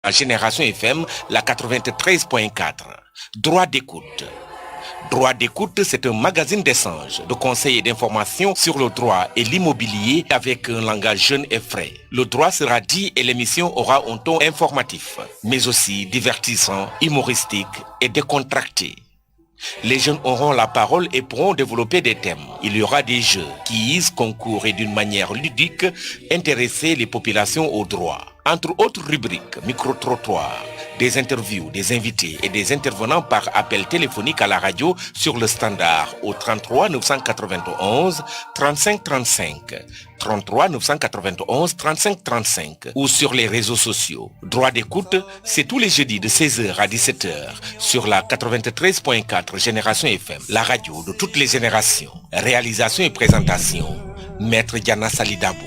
à Génération FM, la 93.4. Droit d'écoute. Droit d'écoute, c'est un magazine d'échange, de conseils et d'informations sur le droit et l'immobilier avec un langage jeune et frais. Le droit sera dit et l'émission aura un ton informatif, mais aussi divertissant, humoristique et décontracté. Les jeunes auront la parole et pourront développer des thèmes. Il y aura des jeux, quiz, concours et d'une manière ludique, intéresser les populations au droit. Entre autres rubriques, micro-trottoirs, des interviews, des invités et des intervenants par appel téléphonique à la radio sur le standard au 33 991 35 35, 33 991 35 35 ou sur les réseaux sociaux. Droit d'écoute, c'est tous les jeudis de 16h à 17h sur la 93.4 Génération FM, la radio de toutes les générations. Réalisation et présentation, Maître Diana Salidabou.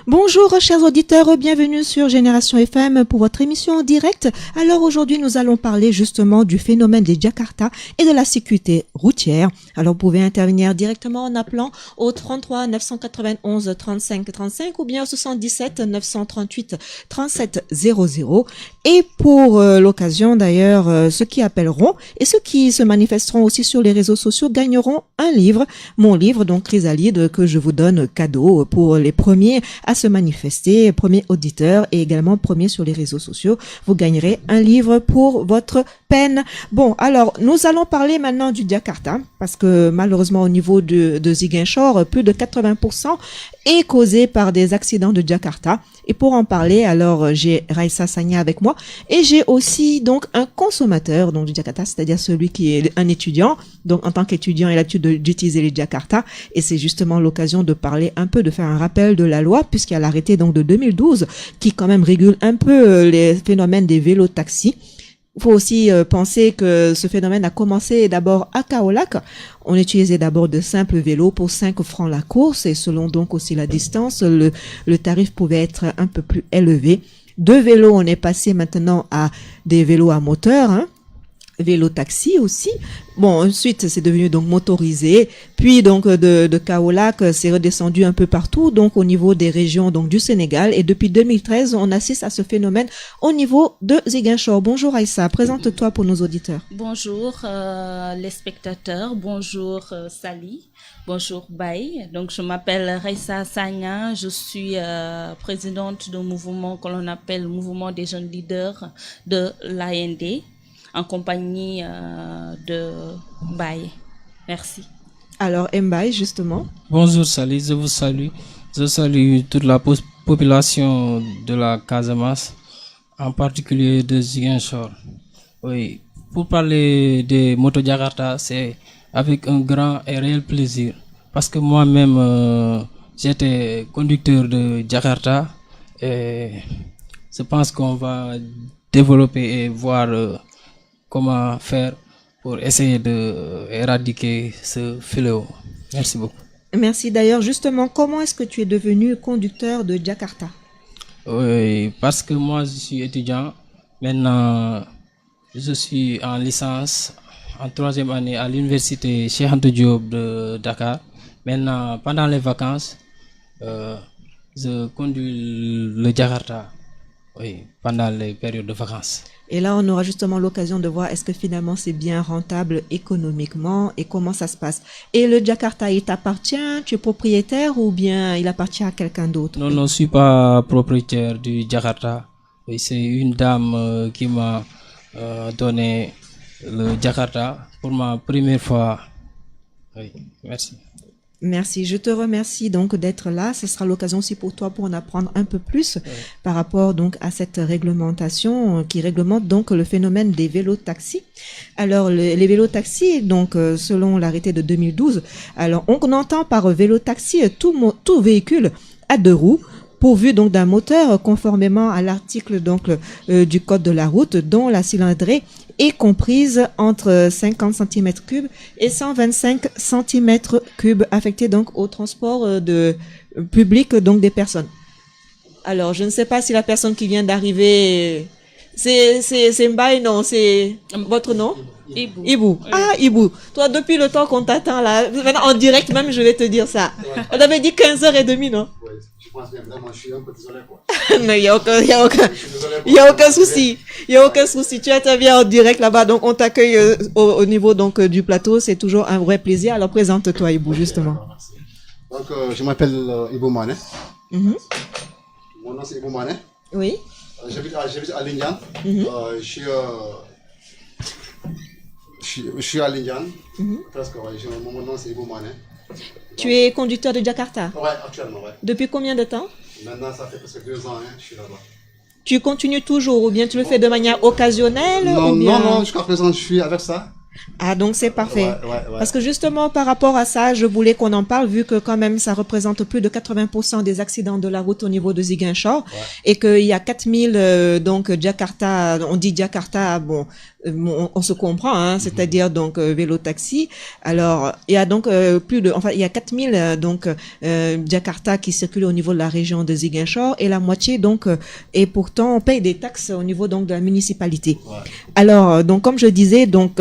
Bonjour chers auditeurs, bienvenue sur Génération FM pour votre émission en direct. Alors aujourd'hui nous allons parler justement du phénomène des Jakarta et de la sécurité routière. Alors vous pouvez intervenir directement en appelant au 33 991 35 35 ou bien au 77 938 37 00. Et pour l'occasion d'ailleurs, ceux qui appelleront et ceux qui se manifesteront aussi sur les réseaux sociaux gagneront un livre, mon livre donc Chrysalide que je vous donne cadeau pour les premiers à se manifester, premier auditeur et également premier sur les réseaux sociaux. Vous gagnerez un livre pour votre peine. Bon, alors, nous allons parler maintenant du Jakarta parce que malheureusement au niveau de Ziguinchor, plus de 80% est causé par des accidents de Jakarta. Et pour en parler, alors, j'ai Raissa Sagna avec moi et j'ai aussi donc un consommateur donc du Jakarta, c'est-à-dire celui qui est un étudiant. Donc, en tant qu'étudiant, il a l'habitude d'utiliser les Jakarta et c'est justement l'occasion de parler un peu, de faire un rappel de la loi puisqu'il y a l'arrêté donc de 2012 qui quand même régule un peu les phénomènes des vélos-taxis. Il faut aussi penser que ce phénomène a commencé d'abord à Kaolack. On utilisait d'abord de simples vélos pour 5 francs la course et selon donc aussi la distance, le tarif pouvait être un peu plus élevé. De vélos, on est passé maintenant à des vélos à moteur, vélo taxi aussi. Bon, ensuite, c'est devenu donc motorisé. Puis, donc, de Kaolack, c'est redescendu un peu partout, donc, au niveau des régions, donc, du Sénégal. Et depuis 2013, on assiste à ce phénomène au niveau de Ziguinchor. Bonjour, Aïssa. Présente-toi pour nos auditeurs. Bonjour, les spectateurs. Bonjour, Sally. Bonjour, Baye. Donc, je m'appelle Raissa Sagna. Je suis présidente d'un mouvement que l'on appelle le Mouvement des jeunes leaders de l'AND, en compagnie de Mbaye. Merci. Alors, Mbaye, justement. Bonjour Sally, je vous salue. Je salue toute la population de la Casamance, en particulier de Ziguinchor. Oui, pour parler des motos Jakarta, c'est avec un grand et réel plaisir. Parce que moi-même, j'étais conducteur de Jakarta et je pense qu'on va développer et voir comment faire pour essayer d'éradiquer ce fléau. Merci beaucoup. Merci. D'ailleurs, justement, comment est-ce que tu es devenu conducteur de Jakarta? Oui, parce que moi, je suis étudiant. Maintenant, je suis en licence, en 3e année à l'université Cheikh Anta Diop de Dakar. Maintenant, pendant les vacances, je conduis le Jakarta, oui, pendant les périodes de vacances. Et là, on aura justement l'occasion de voir est-ce que finalement c'est bien rentable économiquement et comment ça se passe. Et le Jakarta, il t'appartient? Tu es propriétaire ou bien il appartient à quelqu'un d'autre? Non, je ne suis pas propriétaire du Jakarta. Oui, c'est une dame qui m'a donné le Jakarta pour ma première fois. Oui, merci. Merci, je te remercie donc d'être là. Ce sera l'occasion aussi pour toi pour en apprendre un peu plus par rapport donc à cette réglementation qui réglemente donc le phénomène des vélos-taxis. Alors les vélos-taxis, donc selon l'arrêté de 2012, alors on entend par vélo-taxi tout véhicule à 2 roues pourvu donc d'un moteur conformément à l'article donc du code de la route dont la cylindrée est comprise entre 50 cm3 et 125 cm3 affectés donc au transport de public donc des personnes. Alors je ne sais pas si la personne qui vient d'arriver c'est Mbaye, non, c'est votre nom? Ibou. Ibou. Oui. Ah, Ibou. Toi, depuis le temps qu'on t'attend là, maintenant en direct même, je vais te dire ça. Ouais. On avait dit 15h30, non? Ouais, je pense bien, vraiment, je suis un peu désolé, quoi. Non, il y a aucun, Je suis désolé, il y a aucun souci. Il y a aucun souci. Tu interviens en direct là-bas, donc on t'accueille au niveau donc du plateau. C'est toujours un vrai plaisir. Alors présente-toi, Ibou, justement. Merci. Donc, je m'appelle Ibou Mané. Mhm. Mon nom, c'est Ibou Mané. Oui. J'habite à Lindiane. Je suis à Lindiane. Presque, ouais. Mon nom, c'est Ibou Mané. Tu es conducteur de Jakarta. Ouais, actuellement, ouais. Depuis combien de temps? Maintenant, ça fait presque 2 ans, hein, je suis là-bas. Tu continues toujours ou bien tu le fais de manière occasionnelle Non, ou bien... non, jusqu'à présent, je suis avec ça. Ah, donc c'est parfait. Ouais. Parce que justement, par rapport à ça, je voulais qu'on en parle, vu que quand même, ça représente plus de 80% des accidents de la route au niveau de Ziguinchor, et qu'il y a 4000, donc, Jakarta, on dit Jakarta, bon, on se comprend, hein, c'est-à-dire, donc, vélo-taxi. Alors, il y a donc, il y a 4000, donc, Jakarta qui circulent au niveau de la région de Ziguinchor, et la moitié, donc, et pourtant, on paye des taxes au niveau, donc, de la municipalité. Ouais. Alors, donc, comme je disais, donc,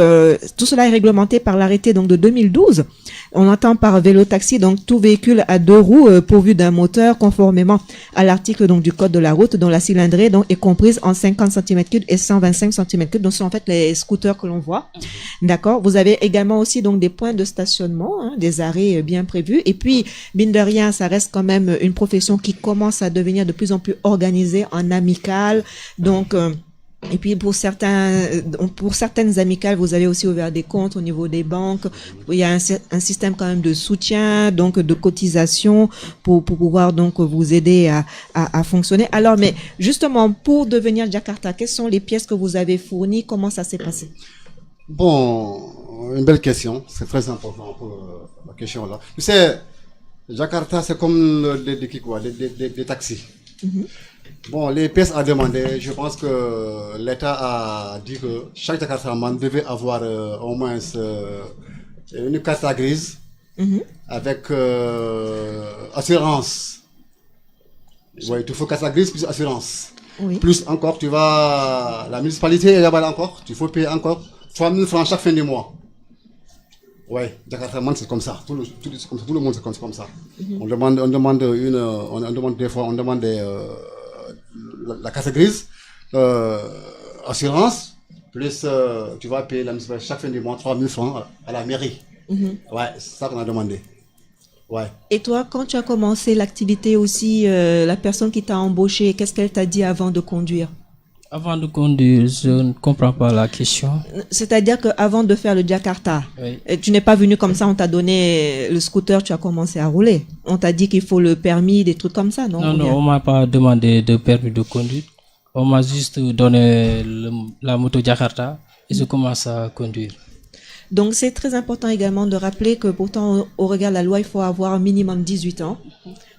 tout cela est réglementé par l'arrêté donc de 2012. On entend par vélo-taxi donc tout véhicule à 2 roues pourvu d'un moteur conformément à l'article donc du code de la route dont la cylindrée donc est comprise en 50 cm3 et 125 cm3. Donc ce sont en fait les scooters que l'on voit. D'accord. Vous avez également aussi donc des points de stationnement, hein, des arrêts bien prévus. Et puis mine de rien, ça reste quand même une profession qui commence à devenir de plus en plus organisée en amicale. Donc et puis pour certaines amicales, vous avez aussi ouvert des comptes au niveau des banques. Il y a un système quand même de soutien, donc de cotisation pour pouvoir donc vous aider à fonctionner. Alors, mais justement, pour devenir Jakarta, quelles sont les pièces que vous avez fournies? Comment ça s'est passé? Bon, une belle question. C'est très important pour la question là. Tu sais, Jakarta, c'est comme les taxis. Bon, les pièces à demander, je pense que l'État a dit que chaque Jakartaman devait avoir au moins une carte grise avec assurance. Oui, il te faut carte grise plus assurance. Oui. Plus encore, tu vas, la municipalité est là-bas encore, il faut payer encore 3 000 francs chaque fin du mois. Oui, Jakartaman c'est comme ça, tout le monde c'est comme ça. On demande des fois, la carte grise, assurance, plus tu vas payer la municipalité chaque fin du mois 3 000 francs à la mairie. Ouais, c'est ça qu'on a demandé. Ouais. Et toi, quand tu as commencé l'activité aussi, la personne qui t'a embauché, qu'est-ce qu'elle t'a dit avant de conduire? Avant de conduire, je ne comprends pas la question. C'est-à-dire qu'avant de faire le Jakarta, Oui. tu n'es pas venu comme ça, on t'a donné le scooter, tu as commencé à rouler. On t'a dit qu'il faut le permis, des trucs comme ça, non? Non, on m'a pas demandé de permis de conduire. On m'a juste donné la moto Jakarta et je commence à conduire. Donc c'est très important également de rappeler que pourtant au regard de la loi, il faut avoir un minimum 18 ans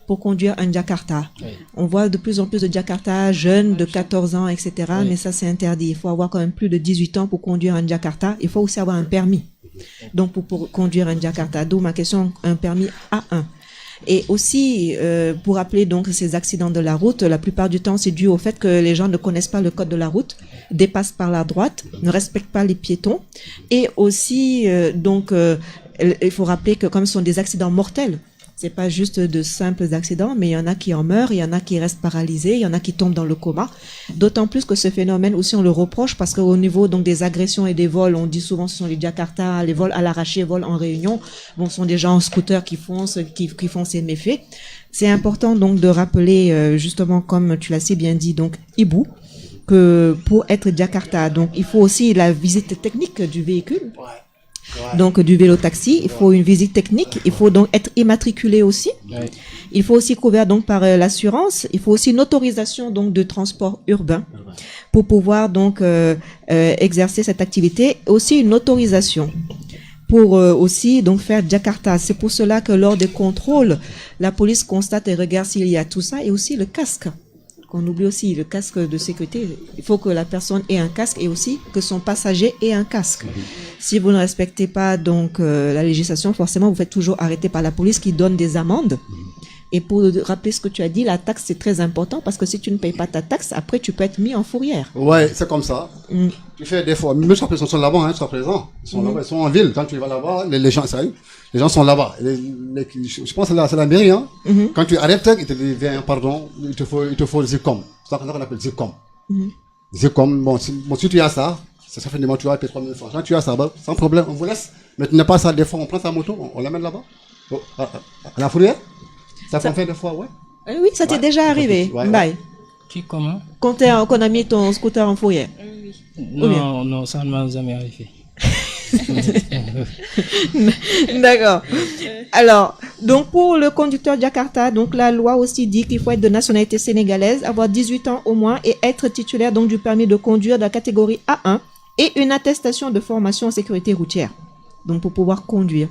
pour conduire un Jakarta. Oui. On voit de plus en plus de Jakarta jeunes de 14 ans, etc. Oui. Mais ça c'est interdit. Il faut avoir quand même plus de 18 ans pour conduire un Jakarta. Il faut aussi avoir un permis. Donc pour conduire un Jakarta. D'où ma question, un permis A1. Et aussi, pour rappeler donc ces accidents de la route, la plupart du temps c'est dû au fait que les gens ne connaissent pas le code de la route, dépassent par la droite, ne respectent pas les piétons. Et aussi, il faut rappeler que comme ce sont des accidents mortels, c'est pas juste de simples accidents, mais il y en a qui en meurent, il y en a qui restent paralysés, il y en a qui tombent dans le coma. D'autant plus que ce phénomène aussi on le reproche parce qu'au niveau donc des agressions et des vols, on dit souvent ce sont les Jakarta, les vols à l'arraché, vols en réunion. Bon, ce sont des gens en scooter qui font ces méfaits. C'est important donc de rappeler justement comme tu l'as si bien dit donc Ibou que pour être Jakarta, donc il faut aussi la visite technique du véhicule. Donc du vélo-taxi, il faut une visite technique, il faut donc être immatriculé aussi. Oui. Il faut aussi couvert donc par l'assurance, il faut aussi une autorisation donc de transport urbain pour pouvoir donc exercer cette activité, aussi une autorisation pour aussi donc faire Jakarta. C'est pour cela que lors des contrôles, la police constate et regarde s'il y a tout ça et aussi le casque. Qu'on oublie aussi le casque de sécurité. Il faut que la personne ait un casque et aussi que son passager ait un casque. Si vous ne respectez pas donc la législation, forcément vous faites toujours arrêter par la police qui donne des amendes. Et pour rappeler ce que tu as dit, la taxe, c'est très important parce que si tu ne payes pas ta taxe, après, tu peux être mis en fourrière. Ouais, c'est comme ça. Tu fais des fois, même jusqu'à présent, ils sont là-bas, hein, jusqu'à présent. Ils sont là-bas, ils sont en ville. Quand tu vas là-bas, les gens, ça y est, les gens sont là-bas. Je pense que c'est la mairie, hein. Quand tu arrêtes, ils te disent, viens, pardon, il te faut le zircom. C'est ça qu'on appelle zircom. Zircom, bon, si tu as ça, ça fait des mois, tu vas payer 3 000 francs. Quand tu as ça, bah, sans problème, on vous laisse. Mais tu n'as pas ça, des fois, on prend ta moto, on l'amène là-bas. À la fourrière. Ça fait des fois, ouais. Oui, ça t'est déjà arrivé. Bye. Qui, comment? Quand on a mis ton scooter en fourrière. Non, ça ne m'a jamais arrivé. D'accord. Alors, donc pour le conducteur Jakarta, donc la loi aussi dit qu'il faut être de nationalité sénégalaise, avoir 18 ans au moins et être titulaire donc du permis de conduire de la catégorie A1 et une attestation de formation en sécurité routière. Donc pour pouvoir conduire.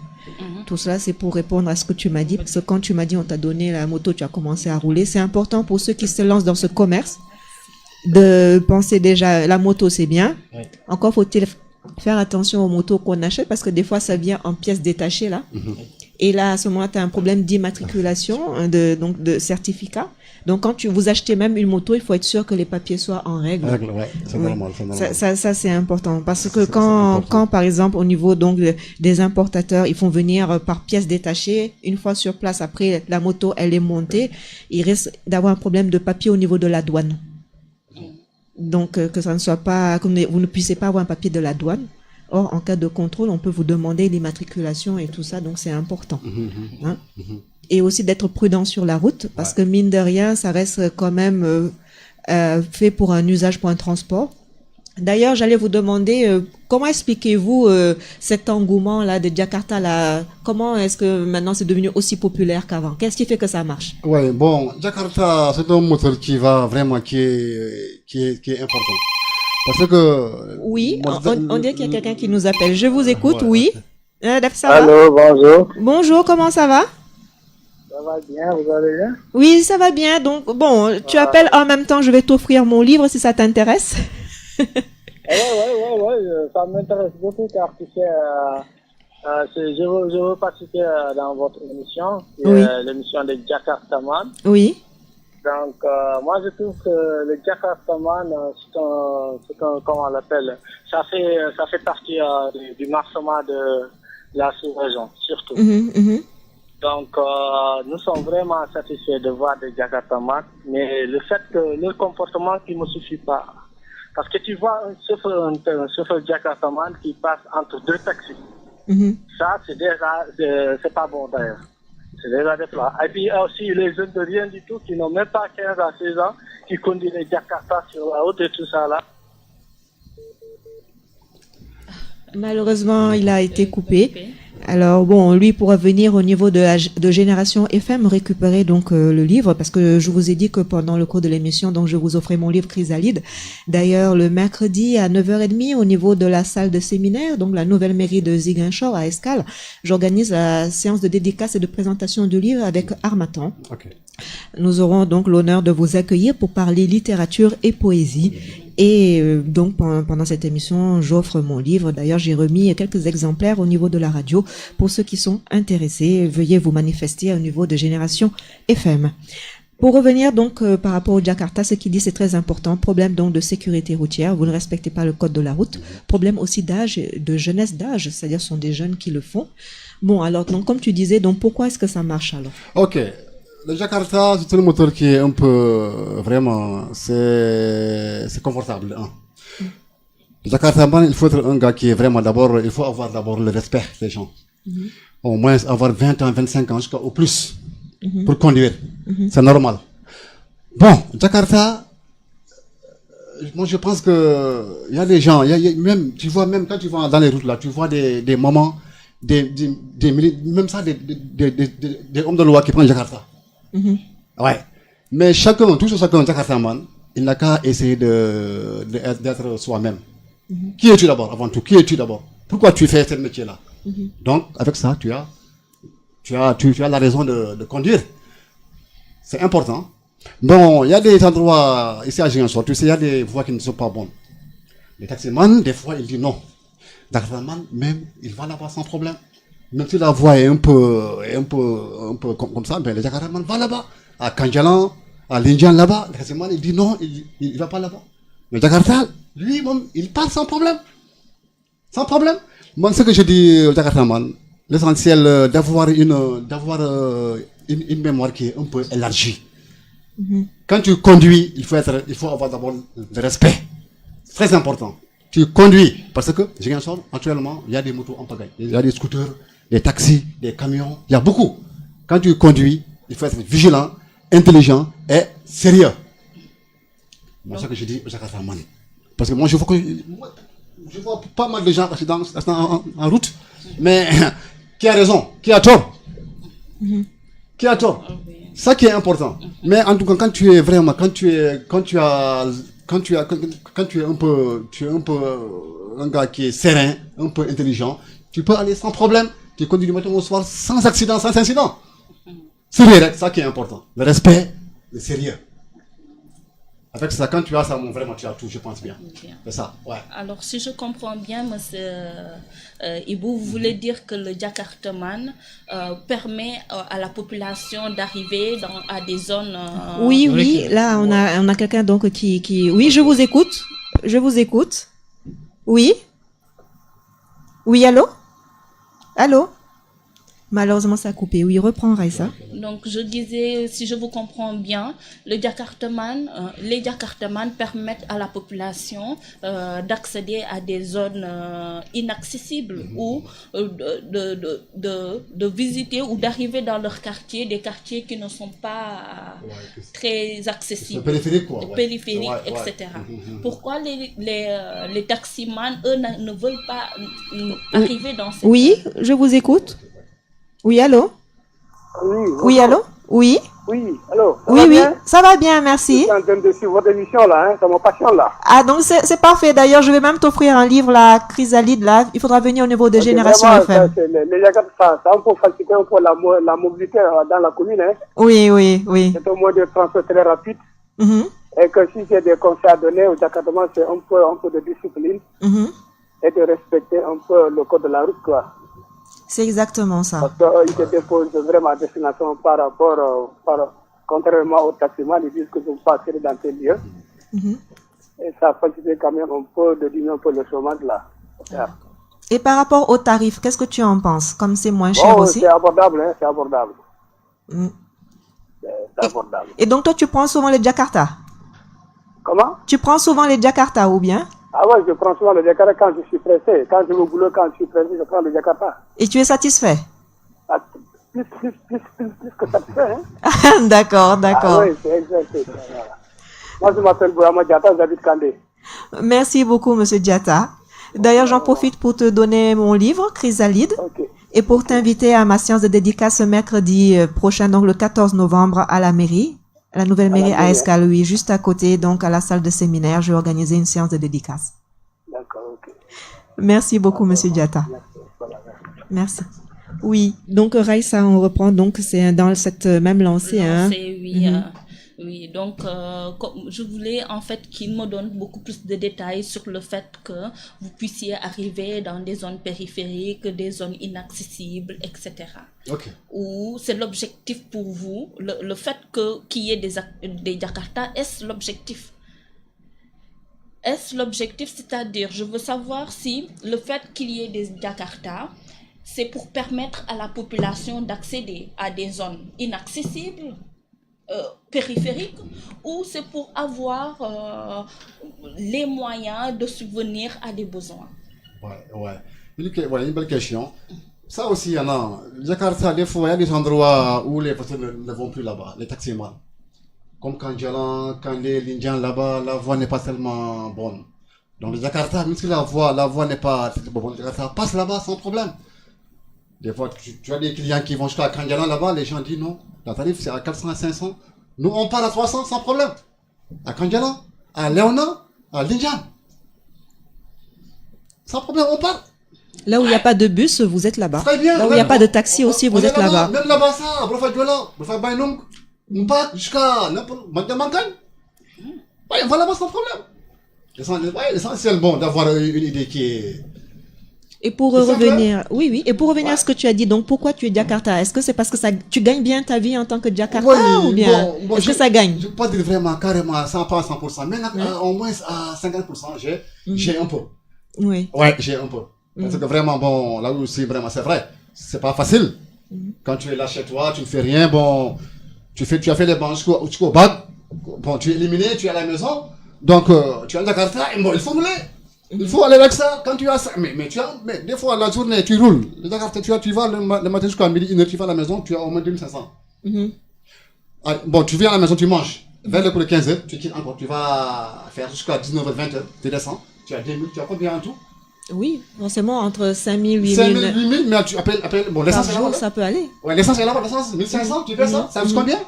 Tout cela, c'est pour répondre à ce que tu m'as dit, parce que quand tu m'as dit on t'a donné la moto, tu as commencé à rouler. C'est important pour ceux qui se lancent dans ce commerce de penser déjà, la moto c'est bien. Oui. Encore faut-il faire attention aux motos qu'on achète, parce que des fois ça vient en pièces détachées là. Et là, à ce moment-là, tu as un problème d'immatriculation, de certificat. Donc, quand vous achetez même une moto, il faut être sûr que les papiers soient en règle. Ouais, c'est normal, c'est normal. Ça, c'est important. Parce que quand, par exemple, au niveau, donc, des importateurs, ils font venir par pièces détachées, une fois sur place, après, la moto, elle est montée, il risque d'avoir un problème de papier au niveau de la douane. Donc, que ça ne soit pas, que vous ne puissiez pas avoir un papier de la douane. Or, en cas de contrôle, on peut vous demander l'immatriculation et tout ça, donc c'est important. Hein? Et aussi d'être prudent sur la route, parce que mine de rien, ça reste quand même fait pour un usage, pour un transport. D'ailleurs, j'allais vous demander, comment expliquez-vous cet engouement-là de Jakarta là? Comment est-ce que maintenant c'est devenu aussi populaire qu'avant? Qu'est-ce qui fait que ça marche? Ouais, bon, Jakarta, c'est un moteur qui va vraiment, qui est important. Parce que... Oui, on dirait qu'il y a quelqu'un qui nous appelle. Je vous écoute, oui. Ça va? Allô, bonjour. Bonjour, comment ça va? Ça va bien, vous allez bien? Oui, ça va bien. Donc, bon, tu appelles en même temps, je vais t'offrir mon livre si ça t'intéresse. Ouais, ça m'intéresse beaucoup car tu sais, je veux participer dans votre émission, l'émission de Jakarta Man. Oui. Donc, moi, je trouve que le Jakartaman, c'est un, comment on l'appelle, ça fait partie du marchement de la sous-région, surtout. Donc, nous sommes vraiment satisfaits de voir des Jakartaman, mais le fait que le comportement qui ne suffit pas. Parce que tu vois un chauffeur Jakartaman qui passe entre deux taxis. Ça, c'est déjà, c'est pas bon d'ailleurs. C'est déjà des plans. Et puis aussi les jeunes de rien du tout qui n'ont même pas 15 à 16 ans, qui conduisent les Jakarta sur la route et tout ça là. Malheureusement, il a été coupé. Alors bon, lui pourra venir au niveau de Génération FM récupérer donc le livre, parce que je vous ai dit que pendant le cours de l'émission, donc je vous offrais mon livre Chrysalide. D'ailleurs, le mercredi à 9h30 au niveau de la salle de séminaire, donc la nouvelle mairie de Ziguinchor à Escale, j'organise la séance de dédicace et de présentation du livre avec Armatan. Okay. Nous aurons donc l'honneur de vous accueillir pour parler littérature et poésie. Et donc pendant cette émission, j'offre mon livre. D'ailleurs, j'ai remis quelques exemplaires au niveau de la radio. Pour ceux qui sont intéressés, veuillez vous manifester au niveau de Génération FM. Pour revenir donc par rapport au Jakarta, ce qu'il dit c'est très important. Problème donc de sécurité routière, vous ne respectez pas le code de la route. Problème aussi d'âge, de jeunesse d'âge, c'est-à-dire ce sont des jeunes qui le font. Bon, alors donc comme tu disais, donc pourquoi est-ce que ça marche alors? Ok. Le Jakarta, c'est un moteur qui est un peu, vraiment, c'est confortable. Hein. Le Jakarta, il faut être un gars qui est vraiment d'abord, il faut avoir d'abord le respect des gens. Au moins avoir 20 ans, 25 ans, jusqu'au plus, pour conduire. C'est normal. Bon, Jakarta, moi je pense que, il y a des gens, même, tu vois, même quand tu vas dans les routes là, tu vois des moments, même ça, des hommes de loi qui prennent Jakarta. Ouais. Mais toujours chacun Jakartaman, il n'a qu'à essayer d'être soi-même. Qui es-tu d'abord, avant tout? Qui es-tu d'abord? Pourquoi tu fais ce métier-là? Donc, avec ça, tu as la raison de conduire. C'est important. Bon, il y a des endroits, ici à Ziguinchor, tu sais, il y a des voies qui ne sont pas bonnes. Les taximans, des fois, ils disent non. Jakartaman, même, il va là-bas sans problème. Même si la voie est un peu comme ça, mais le Jakartaman va là-bas. À Kanjalan, à l'Indien là-bas, le taximan il dit non, il va pas là-bas. Le Jakarta, lui, il part sans problème. Sans problème. Moi, ce que je dis au Jakartaman, l'essentiel d'avoir une mémoire qui est un peu élargie. Quand tu conduis, il faut avoir d'abord le respect. Très important. Tu conduis, parce que, actuellement, il y a des motos en pagaille. Il y a des scooters, des taxis, des camions, il y a beaucoup. Quand tu conduis, il faut être vigilant, intelligent et sérieux. C'est ce que je dis au Jakartaman. Parce que moi, je vois pas mal de gens accidents en route, mais qui a raison, qui a tort. Qui a tort. Ça qui est important. Mais en tout cas, quand tu es un gars qui est serein, un peu intelligent, tu peux aller sans problème. Tu conduis du matin au soir sans accident, sans incident. C'est ça qui est important. Le respect, le sérieux. Avec ça, quand tu as ça, vraiment, tu as tout, je pense bien. C'est ça, ouais. Alors, si je comprends bien, monsieur Ibou, vous voulez dire que le Jakartaman permet à la population d'arriver à des zones... Oui, là, on a quelqu'un donc qui... Oui, je vous écoute. Oui. Oui, allô? Allô? Malheureusement, ça a coupé. Oui, reprends, Raissa. Donc, je disais, si je vous comprends bien, les Jakartaman permettent à la population d'accéder à des zones inaccessibles ou de visiter ou d'arriver dans leur quartier, des quartiers qui ne sont pas très accessibles. Périphériques, quoi. Périphériques, etc. Pourquoi les taximans, eux, ne veulent pas arriver dans ces... Oui, je vous écoute. Oui, allô? Oui, allô? Oui? Oui, allô? Oui, ça va bien, merci. Je suis en train de suivre votre émission là, c'est mon passion là. Ah, donc c'est parfait. D'ailleurs, je vais même t'offrir un livre, la Chrysalide, là. Il faudra venir au niveau de Génération FM. Les Jakarta, ça peut faciliter un peu la mobilité dans la commune. Hein. Oui. C'est un moyen de transport très rapide. Et que si j'ai des conseils à donner au Jakarta, c'est un peu de discipline et de respecter un peu le code de la route, quoi. C'est exactement ça. Parce qu'ils se déposent vraiment à destination contrairement aux taximans, ils disent que je ne pas passer dans tel lieu. Et ça facilite quand même un peu de diminuer un peu le chômage là. Et par rapport aux tarifs, qu'est-ce que tu en penses? Comme c'est moins cher aussi? C'est abordable, hein, c'est abordable. C'est abordable. Et donc toi, tu prends souvent les Jakarta? Comment? Tu prends souvent les Jakarta ou bien? Ah ouais, je prends souvent le Jakarta quand je suis pressé. Quand je vais au boulot, quand je suis pressé, je prends le Jakarta. Et tu es satisfait? Ah, plus que satisfait, hein. D'accord. Ah oui, c'est exact. Voilà. Moi, je m'appelle Bourama Diatta, j'habite Kandé. Merci beaucoup, monsieur Diatta. D'ailleurs, j'en profite pour te donner mon livre, Chrysalide, et pour t'inviter à ma séance de dédicace ce mercredi prochain, donc le 14 novembre, à la mairie. La nouvelle mairie à Escaloui, juste à côté, donc à la salle de séminaire, je vais organiser une séance de dédicace. D'accord, ok. Merci beaucoup, monsieur Diatta. Merci. Oui, donc Raissa, on reprend, donc c'est dans cette même lancée. Oui, donc je voulais en fait qu'il me donne beaucoup plus de détails sur le fait que vous puissiez arriver dans des zones périphériques, des zones inaccessibles, etc. Ou c'est l'objectif pour vous, le fait qu'il y ait des Jakarta, est-ce l'objectif? Est-ce l'objectif, c'est-à-dire, je veux savoir si le fait qu'il y ait des Jakarta, c'est pour permettre à la population d'accéder à des zones inaccessibles, périphériques, ou c'est pour avoir les moyens de subvenir à des besoins? Ouais. Une belle question. Ça aussi, il y en a. Jakarta, des fois, il y a des endroits où les personnes ne vont plus là-bas, les taximans. Comme Kanjalan, Kandé, l'Indien, là-bas, la voie n'est pas tellement bonne. Donc, le Jakarta, même si la voie n'est pas bonne, Jakarta passe là-bas sans problème. Des fois, tu as des clients qui vont jusqu'à Kanjalan là-bas, les gens disent non, la tarif c'est à 400, à 500. Nous, on part à 300 sans problème. À Kanjalan, à Léona, à l'Indien. Sans problème, on part. Là où il n'y a pas de bus, vous êtes là-bas. Très bien. Là où il n'y a pas de taxi aussi, vous êtes là-bas. Même là-bas, ça, Brofa Diola, Brofa Bainong, on part jusqu'à Mandamankan. On va là-bas sans problème. L'essentiel, bon, d'avoir une idée qui est... Et pour revenir, oui, et pour revenir à ce que tu as dit, donc pourquoi tu es Jakarta? Est-ce que c'est parce que tu gagnes bien ta vie en tant que Jakarta ou bien est-ce que ça gagne? Je ne peux pas dire vraiment carrément à 100%, mais au moins à 50%, j'ai un peu. Oui. Ouais, j'ai un peu. Parce que vraiment, bon, là aussi, vraiment, c'est vrai, c'est pas facile. Quand tu es là chez toi, tu ne fais rien, bon, tu as fait les bancs jusqu'au bac, bon, tu es éliminé, tu es à la maison, donc tu es à Jakarta, et bon, il faut rouler. Il faut aller avec ça quand tu as ça. Mais des fois, la journée, tu roules. Le Jakarta, tu vas le matin jusqu'à midi, 1h, tu vas à la maison, tu as au moins 2500. Bon, tu viens à la maison, tu manges. Vers le coup de 15h, tu quittes encore. Tu vas faire jusqu'à 19h, 20h, tu descends. Tu as 10 000, tu as combien en tout? Oui, forcément, entre 5 000, 8 000. 5 000, 8 000, mais tu appelles, bon, l'essence est là-bas. Ça peut aller. Ouais, l'essence est là-bas, l'essence, 1500, tu fais ça? Ça coûte combien?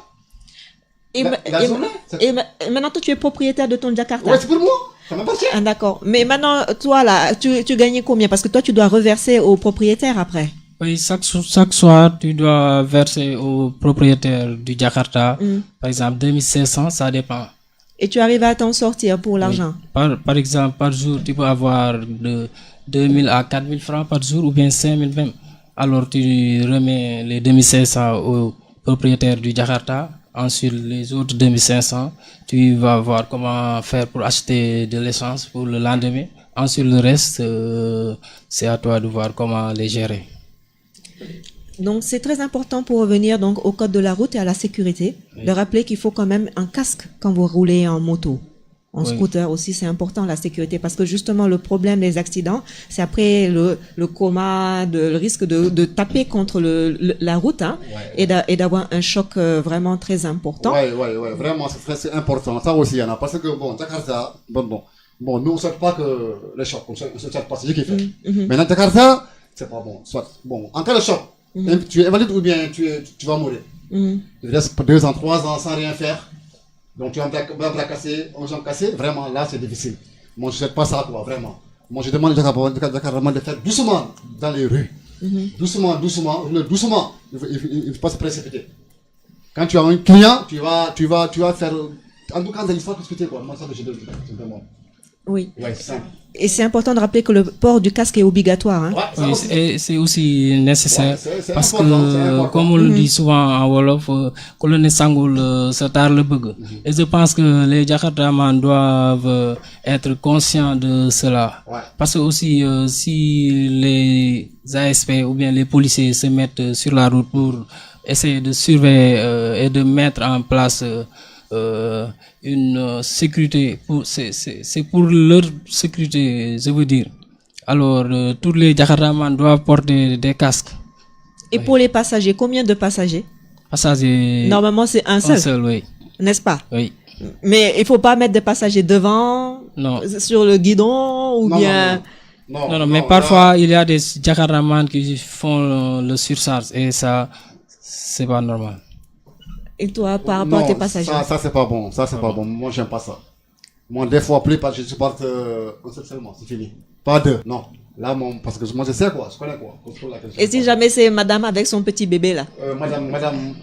Et maintenant, toi, tu es propriétaire de ton Jakarta. Ouais, c'est pour moi. Ça m'appartient. Ah, d'accord. Mais maintenant, toi, là, tu gagnais combien? Parce que toi, tu dois reverser au propriétaire après. Oui, chaque soir, tu dois verser au propriétaire du Jakarta. Par exemple, 2500, ça dépend. Et tu arrives à t'en sortir pour l'argent? Oui. Par exemple, par jour, tu peux avoir de 2000 à 4000 francs par jour ou bien 5000 même. Alors, tu remets les 2500 au propriétaire du Jakarta. Ensuite, les autres 2500, tu vas voir comment faire pour acheter de l'essence pour le lendemain. Ensuite, le reste, c'est à toi de voir comment les gérer. Donc, c'est très important pour revenir donc au code de la route et à la sécurité, de rappeler qu'il faut quand même un casque quand vous roulez en moto. En scooter aussi, c'est important la sécurité parce que justement le problème des accidents, c'est après le coma, le risque de taper contre la route et d'avoir un choc vraiment très important. Ouais, vraiment c'est très important. Ça aussi, il y en a parce que bon, Jakarta, bon, nous on ne souhaite pas que les chocs, on ne souhaite pas, c'est ce qui fait. Maintenant Jakarta, c'est pas bon. Soit bon, en cas de choc, tu es invalide ou bien tu vas mourir. Tu restes 2 ans, 3 ans sans rien faire. Donc tu as un bras cassé, un jambe cassé, vraiment là c'est difficile. Moi je ne souhaite pas ça quoi, vraiment. Moi je demande aux Jakarta de faire doucement dans les rues. Doucement, il ne faut pas se précipiter. Quand tu as un client, tu vas faire, en tout cas il faut discuter quoi, moi ça je demande. Oui. Ouais, c'est simple. Et c'est important de rappeler que le port du casque est obligatoire. Hein. Ouais, oui, et c'est aussi nécessaire c'est parce important, que, comme on le dit souvent en Wolof, que le sangul se tar le bug. Et je pense que les Jakartaman doivent être conscients de cela. Ouais. Parce que aussi, si les ASP ou bien les policiers se mettent sur la route pour essayer de surveiller et de mettre en place une sécurité, c'est pour leur sécurité, je veux dire. Alors, tous les Jakartaman doivent porter des casques. Et pour les passagers, combien de passagers? Passagers. Normalement, c'est un seul. Oui. N'est-ce pas? Oui. Mais il faut pas mettre des passagers devant, sur le guidon ou bien. Non, mais parfois il y a des Jakartaman qui font le surcharge et ça, c'est pas normal. Et toi, par rapport à tes passagers? Ça c'est pas bon. Ça c'est pas bon. Moi j'aime pas ça. Moi des fois plus parce que je supporte un seul seulement, c'est fini. Pas deux. Non. Là parce que moi je sais quoi, je connais quoi. Et si jamais c'est madame avec son petit bébé là? Madame.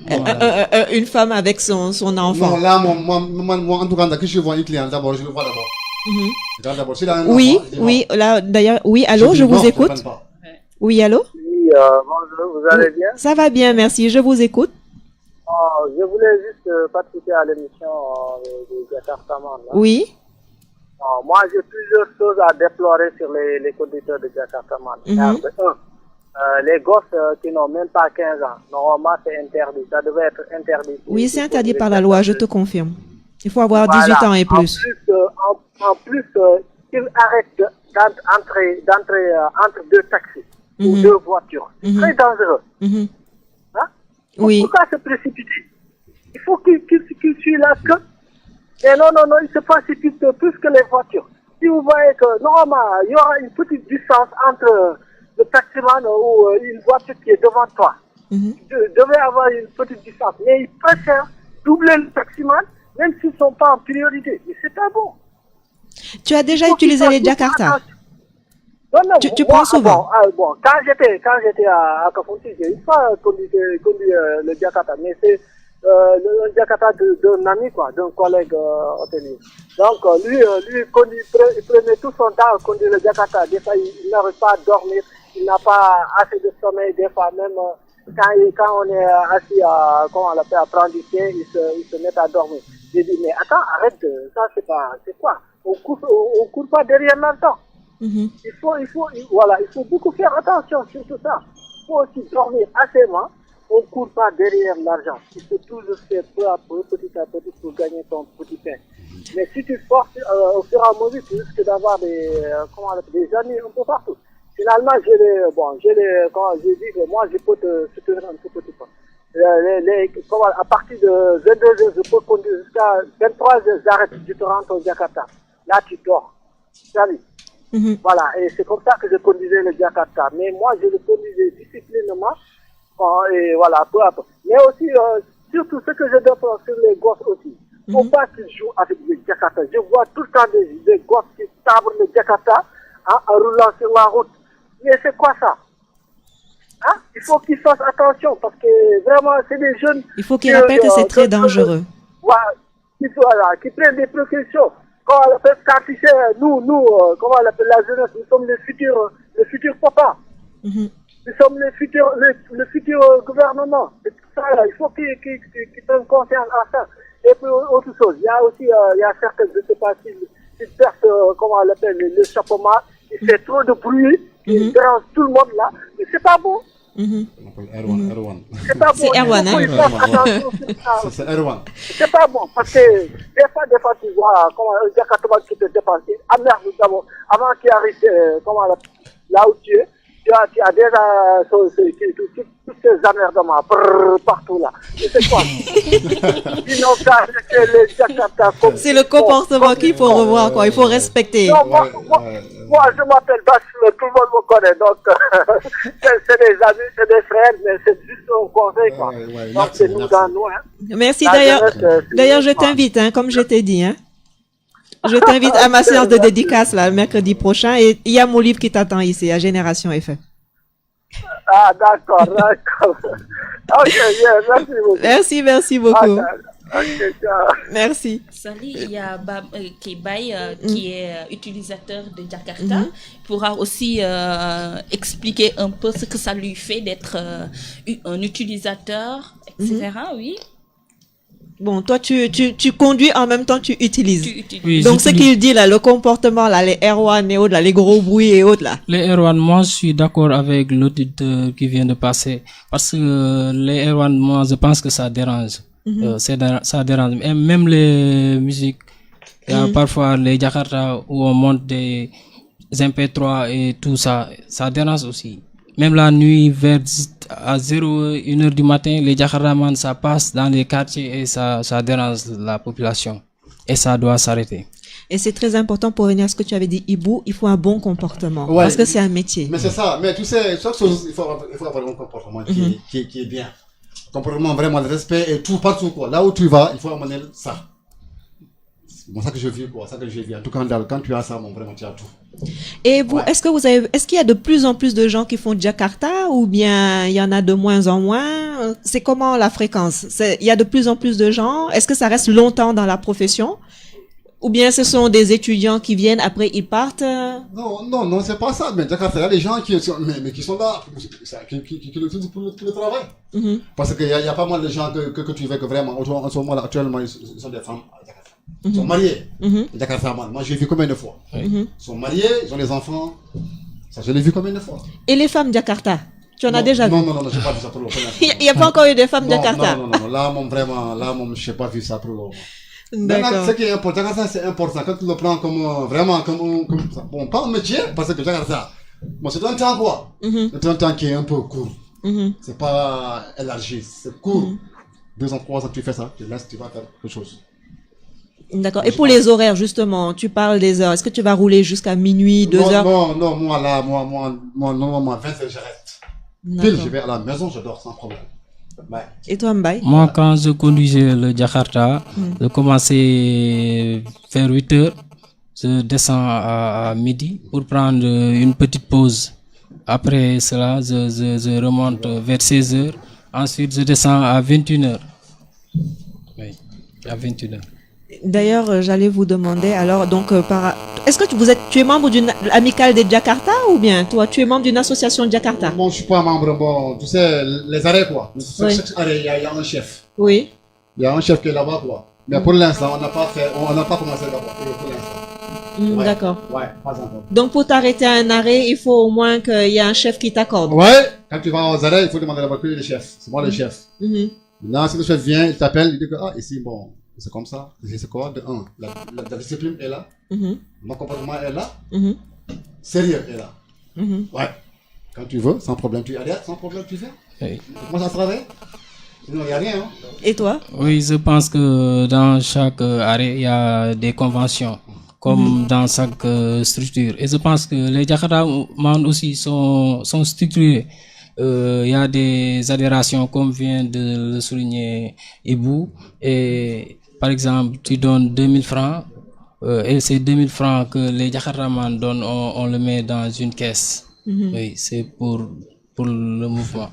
Une femme avec son enfant. Non, là moi en tout cas quand je vois un client d'abord, je le vois d'abord. D'abord, s'il a un oui, enfant, oui, là d'ailleurs, oui, allô, je vous écoute. Oui, allô? Oui, bonjour, vous allez bien? Ça va bien, merci, je vous écoute. Je voulais juste participer à l'émission de Jakartaman. Oui. Moi, j'ai plusieurs choses à déplorer sur les conducteurs de Jakartaman. Les gosses qui n'ont même pas 15 ans, normalement c'est interdit, ça devait être interdit. Oui, c'est interdit par la loi, je te confirme. Il faut avoir 18 ans et plus. En plus, qu'ils arrêtent d'entrer entre deux taxis ou deux voitures. C'est très dangereux. Oui. Pourquoi se précipiter? Il faut qu'il suive la queue. Et non, il se précipite plus que les voitures. Si vous voyez que normalement, il y aura une petite distance entre le taximan ou une voiture qui est devant toi. Il devait avoir une petite distance. Mais ils préfèrent doubler le taximan, même s'ils ne sont pas en priorité. Mais c'est pas bon. Tu as déjà utilisé les Jakarta? Non, tu prends souvent? Bon, quand j'étais à Kafunti, j'ai une fois conduit le Jakarta, mais c'est le Jakarta d'un ami, quoi, d'un collègue hôtelier. Donc, lui il prenait tout son temps à conduire le Jakarta. Des fois, il n'arrive pas à dormir. il n'a pas assez de sommeil, des fois même quand on est assis à prendre du thé, il se met à dormir. J'ai dit, mais attends, arrête, ça c'est quoi? On court pas derrière l'argent. Il faut beaucoup faire attention sur tout ça. Il faut aussi dormir assez loin. On ne court pas derrière l'argent. Il faut toujours faire peu à peu, petit à petit, pour gagner ton petit pain. Mais si tu forces au fur et à mesure, tu risques d'avoir des amis un peu partout. Finalement, quand j'ai dit que moi, je peux te soutenir un tout petit peu. À partir de 22h, je peux conduire jusqu'à 23h, j'arrête, je te rentre au Jakarta. Là, tu dors. Salut. Voilà, et c'est comme ça que je conduisais le Jakarta. Mais moi, je le conduisais disciplinement, et voilà, peu à peu. Mais aussi, surtout ce que je dois faire sur les gosses aussi. Il ne faut pas qu'ils jouent avec le Jakarta. Je vois tout le temps des gosses qui sabrent le Jakarta en roulant sur la route. Mais c'est quoi ça? Il faut qu'ils fassent attention parce que vraiment, c'est des jeunes. Il faut qu'ils rappellent que c'est très dangereux. Voilà, qui prennent des précautions. Comment on appelle, car tu sais, nous, comment on appelle la jeunesse, nous sommes le futur papa. Nous sommes le futur gouvernement. Et tout ça, il faut qu'ils prennent conscience à ça. Et puis, autre chose, il y a aussi, certaines, je ne sais pas si perdent, comment on l'appelle, le chapeau mat, il fait trop de bruit, il dérange tout le monde là, mais c'est pas bon. Erwan. C'est pas bon. C'est Erwan, C'est Erwan. C'est pas bon, parce que des fois, tu vois, comment un Jakarta qui te dépasse, merde, d'abord, avant qu'il arrive, là où tu es, tu as déjà toutes ces emmerdements partout là. Et c'est quoi? C'est le comportement qu'il faut revoir, quoi. Il faut respecter. Non, moi, je m'appelle Bachel, tout le monde me connaît, donc c'est des amis, c'est des frères, mais c'est juste un conseil, quoi. Donc c'est nous dans nous, hein. Merci, d'ailleurs, je t'invite, hein, comme je t'ai dit, hein. Je t'invite à ma séance de dédicace, là, le mercredi prochain, et il y a mon livre qui t'attend ici, à Génération FM. Ah, d'accord. Ok, Merci beaucoup. Okay, ciao. Merci. Salut, il y a Baye qui est utilisateur de Jakarta. Il pourra aussi expliquer un peu ce que ça lui fait d'être un utilisateur, etc. Oui. Bon, toi, tu conduis en même temps, tu utilises. Oui, donc, ce qu'il dit là, le comportement là, les R1 et autres là, les gros bruits et autres là. Les R1, moi, je suis d'accord avec l'auditeur qui vient de passer. Parce que les R1, moi, je pense que ça dérange. Ça dérange. Et même les musiques, il y a parfois les Jakarta où on monte des MP3 et tout ça, ça dérange aussi. Même la nuit, vers à 1h du matin, les Jakartaman, ça passe dans les quartiers et ça dérange la population. Et ça doit s'arrêter. Et c'est très important pour revenir à ce que tu avais dit, Ibou, il faut un bon comportement. Ouais, parce que c'est un métier. Mais c'est ça. Mais tu sais, chaque chose, il faut avoir un comportement qui est bien. Comportement vraiment de respect et tout, partout, quoi. Là où tu vas, il faut amener ça. C'est ça que je vis, quoi. Ça que je vis. En tout cas, quand tu as ça, vraiment, tu as tout. Et vous, est-ce qu'il y a de plus en plus de gens qui font Jakarta ou bien il y en a de moins en moins? C'est comment la fréquence? Il y a de plus en plus de gens? Est-ce que ça reste longtemps dans la profession? Ou bien ce sont des étudiants qui viennent, après ils partent? Non, c'est pas ça. Mais Jakarta, il y a des gens qui sont là, qui l'utilisent pour le travail. Parce qu'il y a pas mal de gens que tu veux que vraiment, en ce moment-là, actuellement, ils sont des femmes à Jakarta. Ils sont mariés. Jakarta, moi, j'ai vu combien de fois. Ils sont mariés, ils ont des enfants. Ça, je l'ai vu combien de fois. Et les femmes Jakarta? Tu en as déjà vu? Non, j'ai pas vu ça pour le moment. Il n'y a pas encore eu des femmes Jakarta? Non. Là, je n'ai pas vu ça pour le moment. D'accord. Ce qui est important, Jakarta, c'est important. Quand tu le prends comme ça. Bon, pas un métier, parce que Jakarta, bon, c'est un temps quoi. C'est un temps qui est un peu court. C'est pas élargi, c'est court. 2 ans, 3 ans, tu fais ça, tu laisses, tu vas faire quelque chose. D'accord. Et pour les horaires, justement, tu parles des heures. Est-ce que tu vas rouler jusqu'à minuit, 2 heures? Non, moi, normalement, à 20h, j'arrête. Pile, je vais à la maison, je dors sans problème. Ouais. Et toi, Mbaye? Moi, quand je conduisais le Jakarta, je commençais vers 8h, je descends à midi pour prendre une petite pause. Après cela, je remonte vers 16h. Ensuite, je descends à 21h. Oui, à 21h. D'ailleurs, j'allais vous demander, alors, donc, est-ce que tu es membre d'une amicale de Jakarta ou bien toi, tu es membre d'une association de Jakarta? Bon, je suis pas membre, bon, tu sais, les arrêts, quoi. Oui. Chaque arrêt, il y a un chef. Oui. Il y a un chef qui est là-bas, quoi. Mais pour l'instant, on n'a pas commencé d'abord, pour l'instant. Ouais. D'accord. Ouais, pas encore. Donc, pour t'arrêter à un arrêt, il faut au moins qu'il y ait un chef qui t'accorde. Ouais, quand tu vas aux arrêts, il faut demander la voiture du chef. C'est moi le chef. Maintenant, si le chef vient, il t'appelle, il dit que, ici, bon, c'est comme ça. C'est quoi? De un, la discipline est là. Mon comportement est là. Sérieux est là. Ouais. Quand tu veux, sans problème, tu arrêtes, sans problème, tu fais. Oui. Moi, ça travaille. Sinon, il n'y a rien. Hein. Et toi? Oui, je pense que dans chaque arrêt, il y a des conventions, comme dans chaque structure. Et je pense que les Jakartaman aussi sont structurés. Il y a des adhérations, comme vient de le souligner Ibou. Et par exemple, tu donnes 2000 francs, et ces 2000 francs que les Jakartaman donnent, on le met dans une caisse. Oui, c'est pour le mouvement.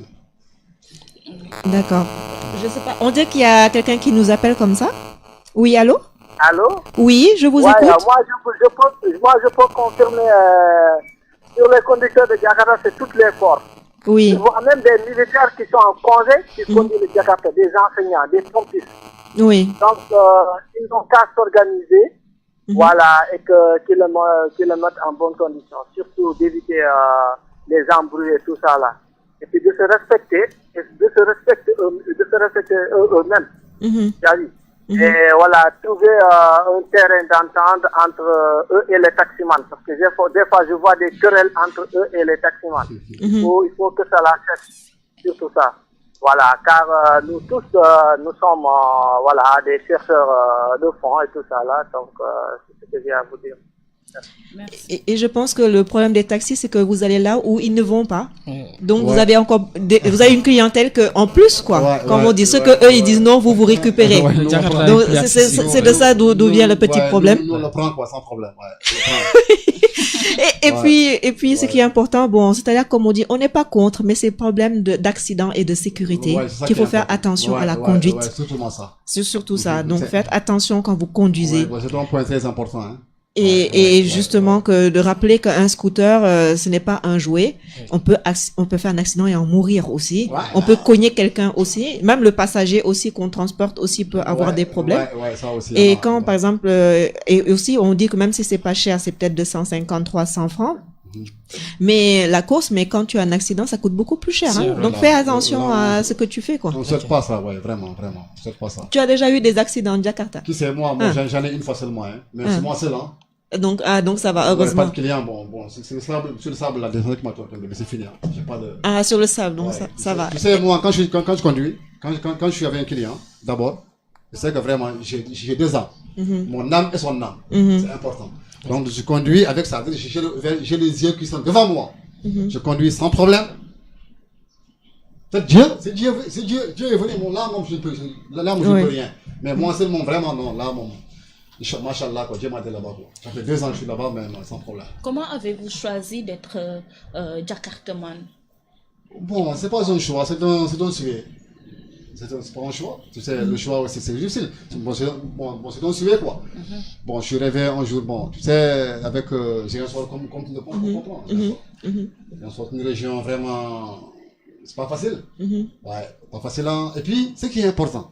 D'accord. Je sais pas. On dit qu'il y a quelqu'un qui nous appelle comme ça. Oui, allô? Allô? Oui, je vous écoute. Moi, je peux confirmer sur les conducteurs de Jakarta, c'est toutes les forces. Oui. Je vois même des militaires qui sont en congé, qui conduisent le Jakarta, des enseignants, des pompistes. Oui. Donc, ils n'ont qu'à s'organiser, voilà, et qu'ils le mettent en bonne condition. Surtout d'éviter les embrouilles et tout ça là. Et puis de se respecter, eux-mêmes. Et voilà, trouver un terrain d'entente entre eux et les taximans. Parce que des fois, je vois des querelles entre eux et les taximans. Il faut que ça la cesse, surtout ça. Voilà, car nous tous, nous sommes voilà, des chercheurs de fonds et tout ça là. Donc, c'est ce que j'ai à vous dire. Merci. Et je pense que le problème des taxis, c'est que vous allez là où ils ne vont pas. Donc, vous avez encore vous avez une clientèle que, en plus, quoi. Comme on dit, ceux que eux, ils disent non, vous récupérez. Donc, c'est de ça d'où vient le petit problème. Nous, on le prend, quoi, sans problème. Et puis, ce qui est important, bon, c'est-à-dire, comme on dit, on n'est pas contre, mais c'est problème d'accident et de sécurité qu'il faut faire attention à la conduite. C'est surtout ça. C'est surtout ça. Donc, faites attention quand vous conduisez. C'est un point très important, hein. Et justement que de rappeler qu'un scooter ce n'est pas un jouet. On peut faire un accident et en mourir aussi. On peut cogner quelqu'un aussi, même le passager aussi qu'on transporte aussi peut avoir des problèmes. Ça aussi, et quand par exemple et aussi on dit que même si c'est pas cher, c'est peut-être 250 300 francs. Mais quand tu as un accident, ça coûte beaucoup plus cher. Hein? Donc fais attention à ce que tu fais, quoi. On ne souhaite pas ça, vraiment. On souhaite pas ça. Tu as déjà eu des accidents en Jakarta? Qui c'est moi j'en ai une fois seulement, hein. Mais c'est moi seul, hein. Donc ça va, heureusement. Pas de client, bon, c'est le sable, sur le sable, la descente qui m'a tombé, mais c'est fini, hein. J'ai pas de... sur le sable, donc ça va. Tu sais, moi, quand je conduis, quand je suis avec un client, d'abord, je sais que vraiment, j'ai 2 ans. Mon âme et son âme. C'est important. Donc, je conduis avec ça. J'ai les yeux qui sont devant moi. Je conduis sans problème. C'est Dieu est venu. Bon, là, je ne peux rien. Mais moi, seulement, vraiment, non. Là, Machallah, Dieu m'a dit là-bas. Ça fait 2 ans que je suis là-bas, mais sans problème. Comment avez-vous choisi d'être Jakartaman? Bon, c'est pas un choix, c'est un sujet. C'est pas un choix. Tu sais, le choix aussi, c'est difficile. C'est un sujet, quoi. Bon, je suis rêvé un jour, bon, tu sais, avec, j'ai un soir comme tu le comprends. J'ai un soir une région vraiment, c'est pas facile. Ouais, pas facile, hein. Et puis, ce qui est important,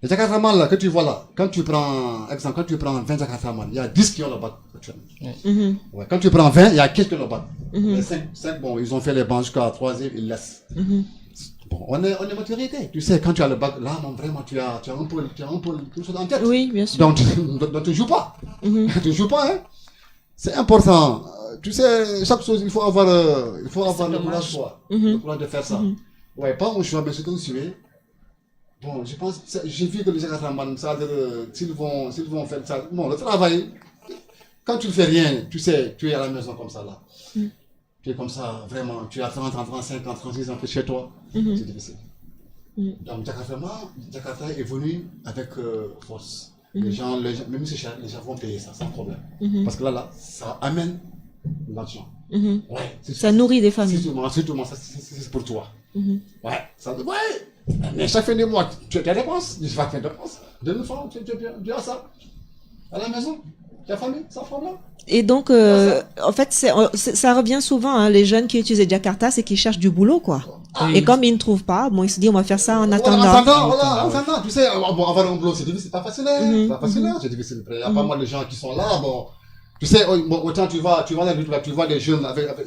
les Jakartaman, là, que tu vois là, quand tu prends 20 Jakartaman, il y a 10 qui ont le bac. Ouais, quand tu prends 20, il y a quelques qui ont le bac. Les 5, bon, ils ont fait les bancs jusqu'à 3e, ils laissent. Bon, on est maturité. Tu sais, quand tu as le bac, là, vraiment, tu as un peu tout ça en tête. Oui, bien sûr. Donc, tu joues pas. Tu joues pas, hein. C'est important. Tu sais, chaque chose, il faut avoir le courage, quoi. Le courage de faire ça. Ouais, pas un choix, mais c'est un sujet. Bon, je pense, j'ai vu que les Jakartaman, ça veut dire, s'ils vont faire ça, bon, le travail, quand tu ne fais rien, tu sais, tu es à la maison comme ça, là. Tu es comme ça, vraiment, tu as 30 ans, 35 ans, 36 ans chez toi, c'est difficile. Donc, Jakarta est venu avec force. Les gens, même si c'est cher, les gens vont payer ça sans problème. Parce que là, ça amène l'argent. Ouais, ça nourrit des familles. Surtout, ça, c'est pour toi. Ouais, Mais chaque fin de mois, tu as des dépenses. Je vais faire des dépenses. 2000 francs, tu as ça. À la maison, ta famille, sans problème. Et donc, en fait, ça revient souvent, hein, les jeunes qui utilisent Jakarta, c'est qu'ils cherchent du boulot, quoi. Et comme ils ne trouvent pas, bon, ils se disent, on va faire ça en attendant. En attendant, tu sais, bon, avoir un boulot, c'est difficile, c'est pas facile, hein. C'est pas facile, hein, c'est difficile. Il y a pas mal de gens qui sont là, bon. Tu sais, bon, autant tu vas dans les rues, là, tu vois des jeunes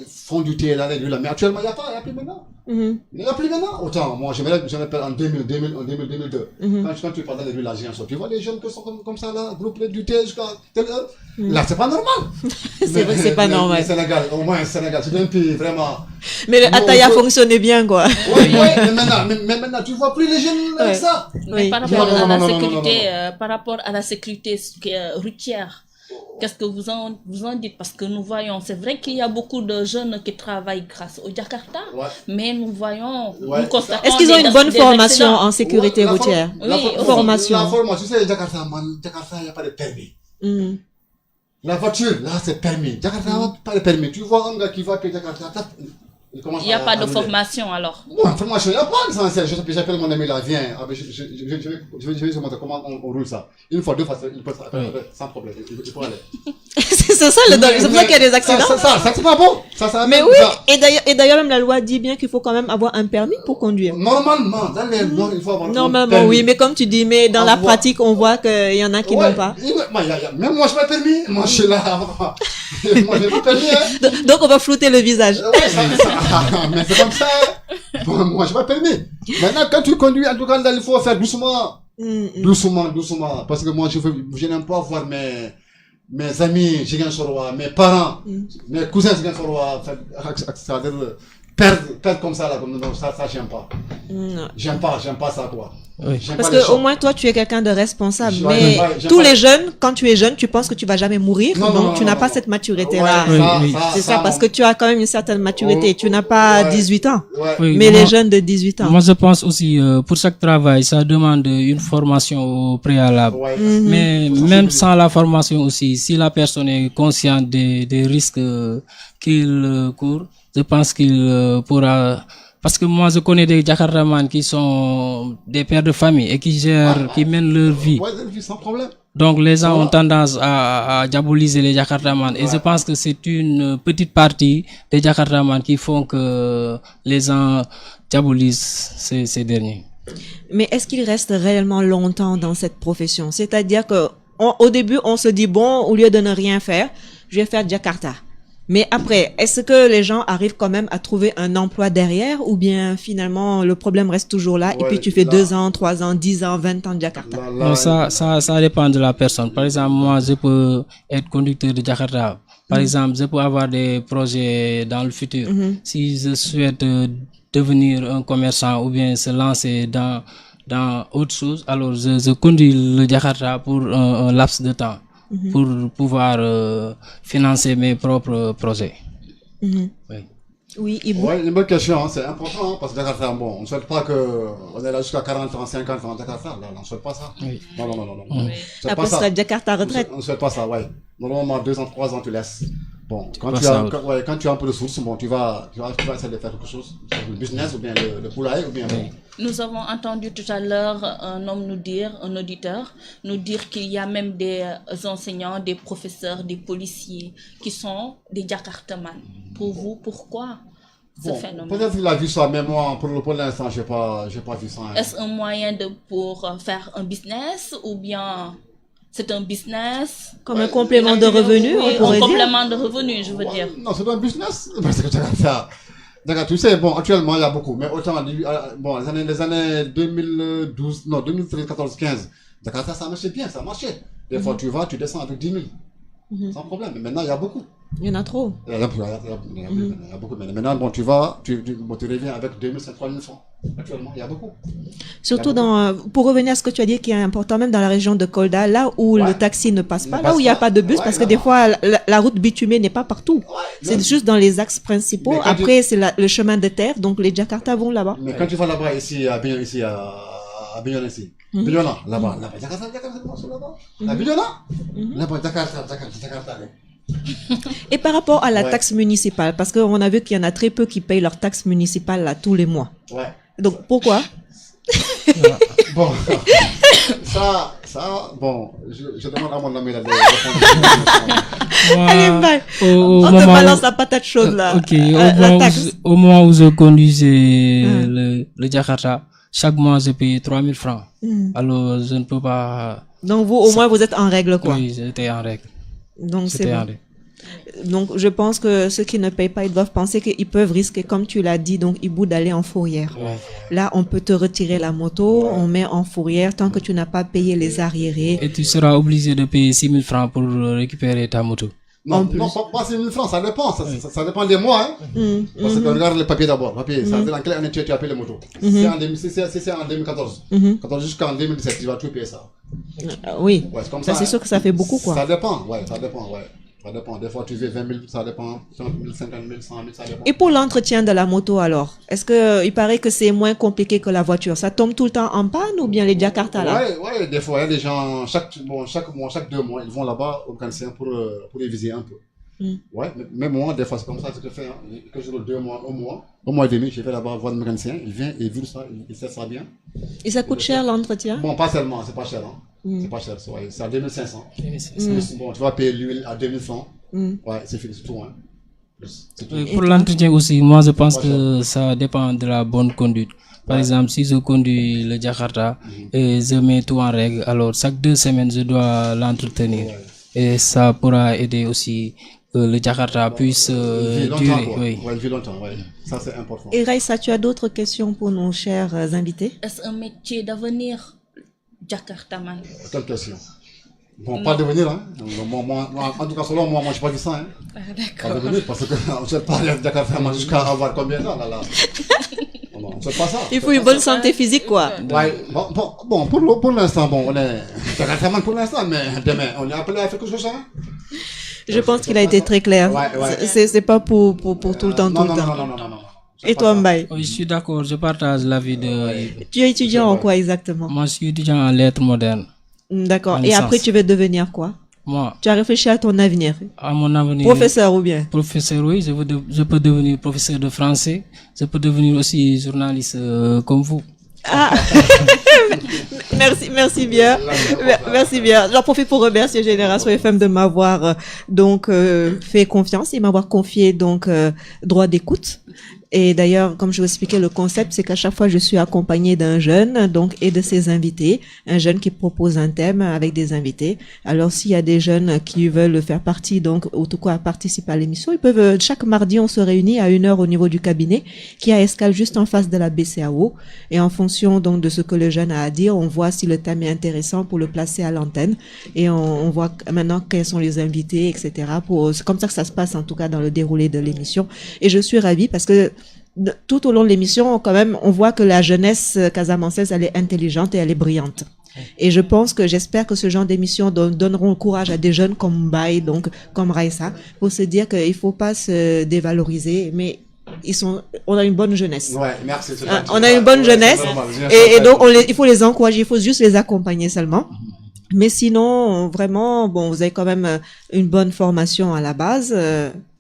font du thé dans les rues, là, mais actuellement, il n'y a plus maintenant. Il n'y a plus maintenant. Autant, moi, je me rappelle en 2002. Quand tu parles dans les rues, là, tu vois des jeunes qui sont comme ça, là, groupés du thé jusqu'à telle heure. Là, c'est pas normal. C'est vrai que c'est pas normal. Sénégal, au moins, Sénégal, c'est un pays vraiment. Mais le Attaya fonctionnait bien, quoi. Oui, mais maintenant, tu vois plus les jeunes avec ça. Mais par rapport à la sécurité, par rapport à la sécurité routière, qu'est-ce que vous en dites? Parce que nous voyons, c'est vrai qu'il y a beaucoup de jeunes qui travaillent grâce au Jakarta, mais nous voyons, nous constatons. Est-ce qu'ils ont une bonne formation en sécurité routière? Oui, formation. La formation, tu sais, Jakarta, il n'y a pas de permis. La voiture, là, c'est permis. Jakarta n'a pas de permis. Tu vois un gars qui va à Jakarta, il n'y a pas de formation alors. Bon, formation, il n'y a pas d'essentiel. J'appelle mon ami là, viens. Je vais te montrer comment on roule ça. Une fois, deux fois, il peut faire sans problème. Il peut aller. C'est ça le danger. C'est pour ça qu'il y a des accidents. Ça, c'est pas bon. Mais oui, et d'ailleurs, même la loi dit bien qu'il faut quand même avoir un permis pour conduire. Normalement, dans les normes, il faut avoir un permis. Normalement, oui, mais comme tu dis, mais dans la pratique, on voit qu'il y en a qui n'ont pas. Même moi, je n'ai pas permis. Moi, je suis là. Moi, je n'ai pas permis. Donc, on va flouter le visage. Mais c'est comme ça. Bon, moi, je n'ai pas permis. Maintenant, quand tu conduis, en tout cas, il faut faire doucement. Doucement. Parce que moi, je n'aime pas voir mes amis Ziguinchorois, mes parents, mes cousins Ziguinchorois, c'est-à-dire perdre comme ça, là, ça, j'aime pas. J'aime pas ça, quoi. Oui. Parce que au moins toi tu es quelqu'un de responsable, mais tous les jeunes, quand tu es jeune, tu penses que tu vas jamais mourir, donc tu n'as pas cette maturité là. C'est ça, parce que tu as quand même une certaine maturité, tu n'as pas 18 ans, mais les jeunes de 18 ans. Moi je pense aussi pour chaque travail ça demande une formation au préalable, mais même sans la formation aussi, si la personne est consciente des risques qu'il court, je pense qu'il pourra. Parce que moi, je connais des Jakartaman qui sont des pères de famille et qui gèrent, qui mènent leur vie. Ouais, leur vie sans problème. Donc, les gens ont tendance à diaboliser les Jakartaman. Et je pense que c'est une petite partie des Jakartaman qui font que les gens diabolisent ces derniers. Mais est-ce qu'ils restent réellement longtemps dans cette profession? C'est-à-dire que, au début, on se dit, bon, au lieu de ne rien faire, je vais faire Jakarta. Mais après, est-ce que les gens arrivent quand même à trouver un emploi derrière, ou bien finalement le problème reste toujours là et puis tu fais 2 ans, 3 ans, 10 ans, 20 ans de Jakarta? Non, ça dépend de la personne. Par exemple, moi, je peux être conducteur de Jakarta. Par exemple, je peux avoir des projets dans le futur. Si je souhaite devenir un commerçant ou bien se lancer dans autre chose, alors je conduis le Jakarta pour un laps de temps. Pour pouvoir financer mes propres projets. Oui, Ibou. Ouais, une bonne question, hein, c'est important, hein, parce que Jakarta, bon, on ne souhaite pas on est là jusqu'à 40 ans, 50 ans à Jakarta, là, on ne souhaite pas ça. Oui. Non. Après, ce sera Jakarta retraite. On ne souhaite pas ça, ouais. Normalement, 2 ans, 3 ans, tu laisses. Bon, quand tu as un peu de ressources, bon, tu vas essayer de faire quelque chose, le business, ou bien le poulailler, ou bien Nous avons entendu tout à l'heure un auditeur nous dire qu'il y a même des enseignants, des professeurs, des policiers qui sont des Jakartaman. Pour vous, pourquoi ce phénomène? Peut-être qu'il a vu ça, mais moi, pour l'instant, j'ai pas vu ça. Hein. Est-ce un moyen pour faire un business, ou bien c'est un business? Comme un complément de revenu, on pourrait dire. Un complément de revenu, je veux dire. Non, c'est un business. Parce que Jakarta, tu sais, bon, actuellement, il y a beaucoup, mais autant, bon, les années 2012, non, 2013, 14, 15, Jakarta, ça marchait bien, ça marchait. Des fois, tu descends avec 10 000. Sans problème. Mais maintenant, il y a beaucoup. Il y en a trop. Il y a beaucoup. Mais maintenant, bon, tu reviens avec 2 000, 3 000 francs. Actuellement, il y a beaucoup. Surtout pour revenir à ce que tu as dit qui est important, même dans la région de Kolda, là où le taxi ne passe pas, là où il n'y a pas de bus, parce que des fois, la route bitumée n'est pas partout. C'est juste dans les axes principaux. Après, c'est le chemin de terre, donc les Jakarta vont là-bas. Mais quand tu vas là-bas, ici, à Bignona, ici. Bignona, là-bas. Jakarta, là-bas. À Bignona, là-bas, Jakarta. Et par rapport à la taxe municipale, parce qu'on a vu qu'il y en a très peu qui payent leur taxe municipale là tous les mois. Ouais. Donc pourquoi? Bon, bon, je demande à mon ami là de répondre. Allez, bye. Au On te moment balance la patate chaude là. Ok, la taxe. au moment où je conduisais le Jakarta, chaque mois je payais 3000 francs. Alors je ne peux pas. Donc vous, au moins, vous êtes en règle, quoi. Oui, j'étais en règle. Donc c'est J'étais en bon. règle. Donc je pense que ceux qui ne payent pas, ils doivent penser qu'ils peuvent risquer, comme tu l'as dit, donc Ibou, d'aller en fourrière. Ouais. Là, on peut te retirer la moto, on met en fourrière tant que tu n'as pas payé les arriérés. Et tu seras obligé de payer 6000 francs pour récupérer ta moto. Non, pas 6 000 francs, ça dépend. Ça dépend des mois. Hein. Parce que regarde le papier d'abord. Papier, ça veut dire en quelle année tu as payé les motos. Si c'est en 2014, 14 jusqu'en 2017, tu vas tout payer ça. Oui, Ouais, c'est comme ça c'est sûr que ça fait beaucoup, quoi. Ça dépend, ça dépend. Des fois, tu veux 20 000, ça dépend. 30 000, 50 000, 100 000, ça dépend. Et pour l'entretien de la moto, alors, est-ce que il paraît que c'est moins compliqué que la voiture? Ça tombe tout le temps en panne ou bien les Jakarta là? Ouais, des fois, il y a des gens, chaque 2 mois, ils vont là-bas au mécanicien pour réviser un peu. Ouais, même moi, des fois, c'est comme ça que je fais. Hein. Quand je roule 2 mois, un mois et demi, je vais là-bas voir le mécanicien, il vient, il vire ça, il sait ça bien. Et ça coûte cher l'entretien? Bon, pas seulement, c'est pas cher. Hein. C'est pas cher, c'est à 2500. Bon, tu vas payer l'huile à 2000 francs. Ouais, c'est tout. Hein. Pour l'entretien aussi, moi je pense que ça dépend de la bonne conduite. Par exemple, si je conduis le Jakarta et je mets tout en règle, alors chaque 2 semaines je dois l'entretenir. Et ça pourra aider aussi que le Jakarta puisse durer. Oui, il vit longtemps, ouais. Ça c'est important. Et Raissa, tu as d'autres questions pour nos chers invités? Est-ce un métier d'avenir, Jakartaman? Quelle question? Bon, pas devenir, hein. Moi, en tout cas, selon moi, je pas dit ça, hein. Ah, d'accord. Pas devenir, parce que on ne sait pas Jakartaman jusqu'à avoir combien d'ans, là. Non, on ne sait pas ça. Il faut une bonne santé physique, quoi. Ouais, bon, pour l'instant, bon, on est Jakartaman pour l'instant, mais demain, on est appelé à faire quelque chose, hein. Je pense qu'il a été très clair. Ouais. C'est pas pour tout le temps, tout le temps. Non. Et toi, Mbaye? Oui, je suis d'accord, je partage l'avis de... Tu es étudiant en quoi exactement? Moi, je suis étudiant en lettres modernes. D'accord. En Et licence. après, tu veux devenir quoi? Moi, Tu as réfléchi à ton avenir? à mon avenir... Professeur ou bien? Professeur, oui, je peux devenir professeur de français. Je peux devenir aussi journaliste comme vous. Ah, merci bien. Merci bien. J'en profite pour remercier Génération FM de m'avoir fait confiance et m'avoir confié droit d'écoute. Et d'ailleurs, comme je vous expliquais, le concept, c'est qu'à chaque fois, je suis accompagnée d'un jeune, et de ses invités. Un jeune qui propose un thème avec des invités. Alors, s'il y a des jeunes qui veulent faire partie, ou tout quoi, participer à l'émission, ils peuvent, chaque mardi, on se réunit à 1h au niveau du cabinet, qui est à Escale juste en face de la BCAO. Et en fonction, de ce que le jeune a à dire, on voit si le thème est intéressant pour le placer à l'antenne. Et on voit maintenant quels sont les invités, etc. C'est comme ça que ça se passe, en tout cas, dans le déroulé de l'émission. Et je suis ravie parce que tout au long de l'émission, quand même, on voit que la jeunesse casamançaise, elle est intelligente et elle est brillante. Et j'espère que ce genre d'émissions donneront courage à des jeunes comme Mbaye, comme Raissa, pour se dire qu'il faut pas se dévaloriser, mais on a une bonne jeunesse. Ouais, merci. On a une bonne jeunesse. Et donc, il faut les encourager, il faut juste les accompagner seulement. Mais sinon, vraiment, vous avez quand même une bonne formation à la base.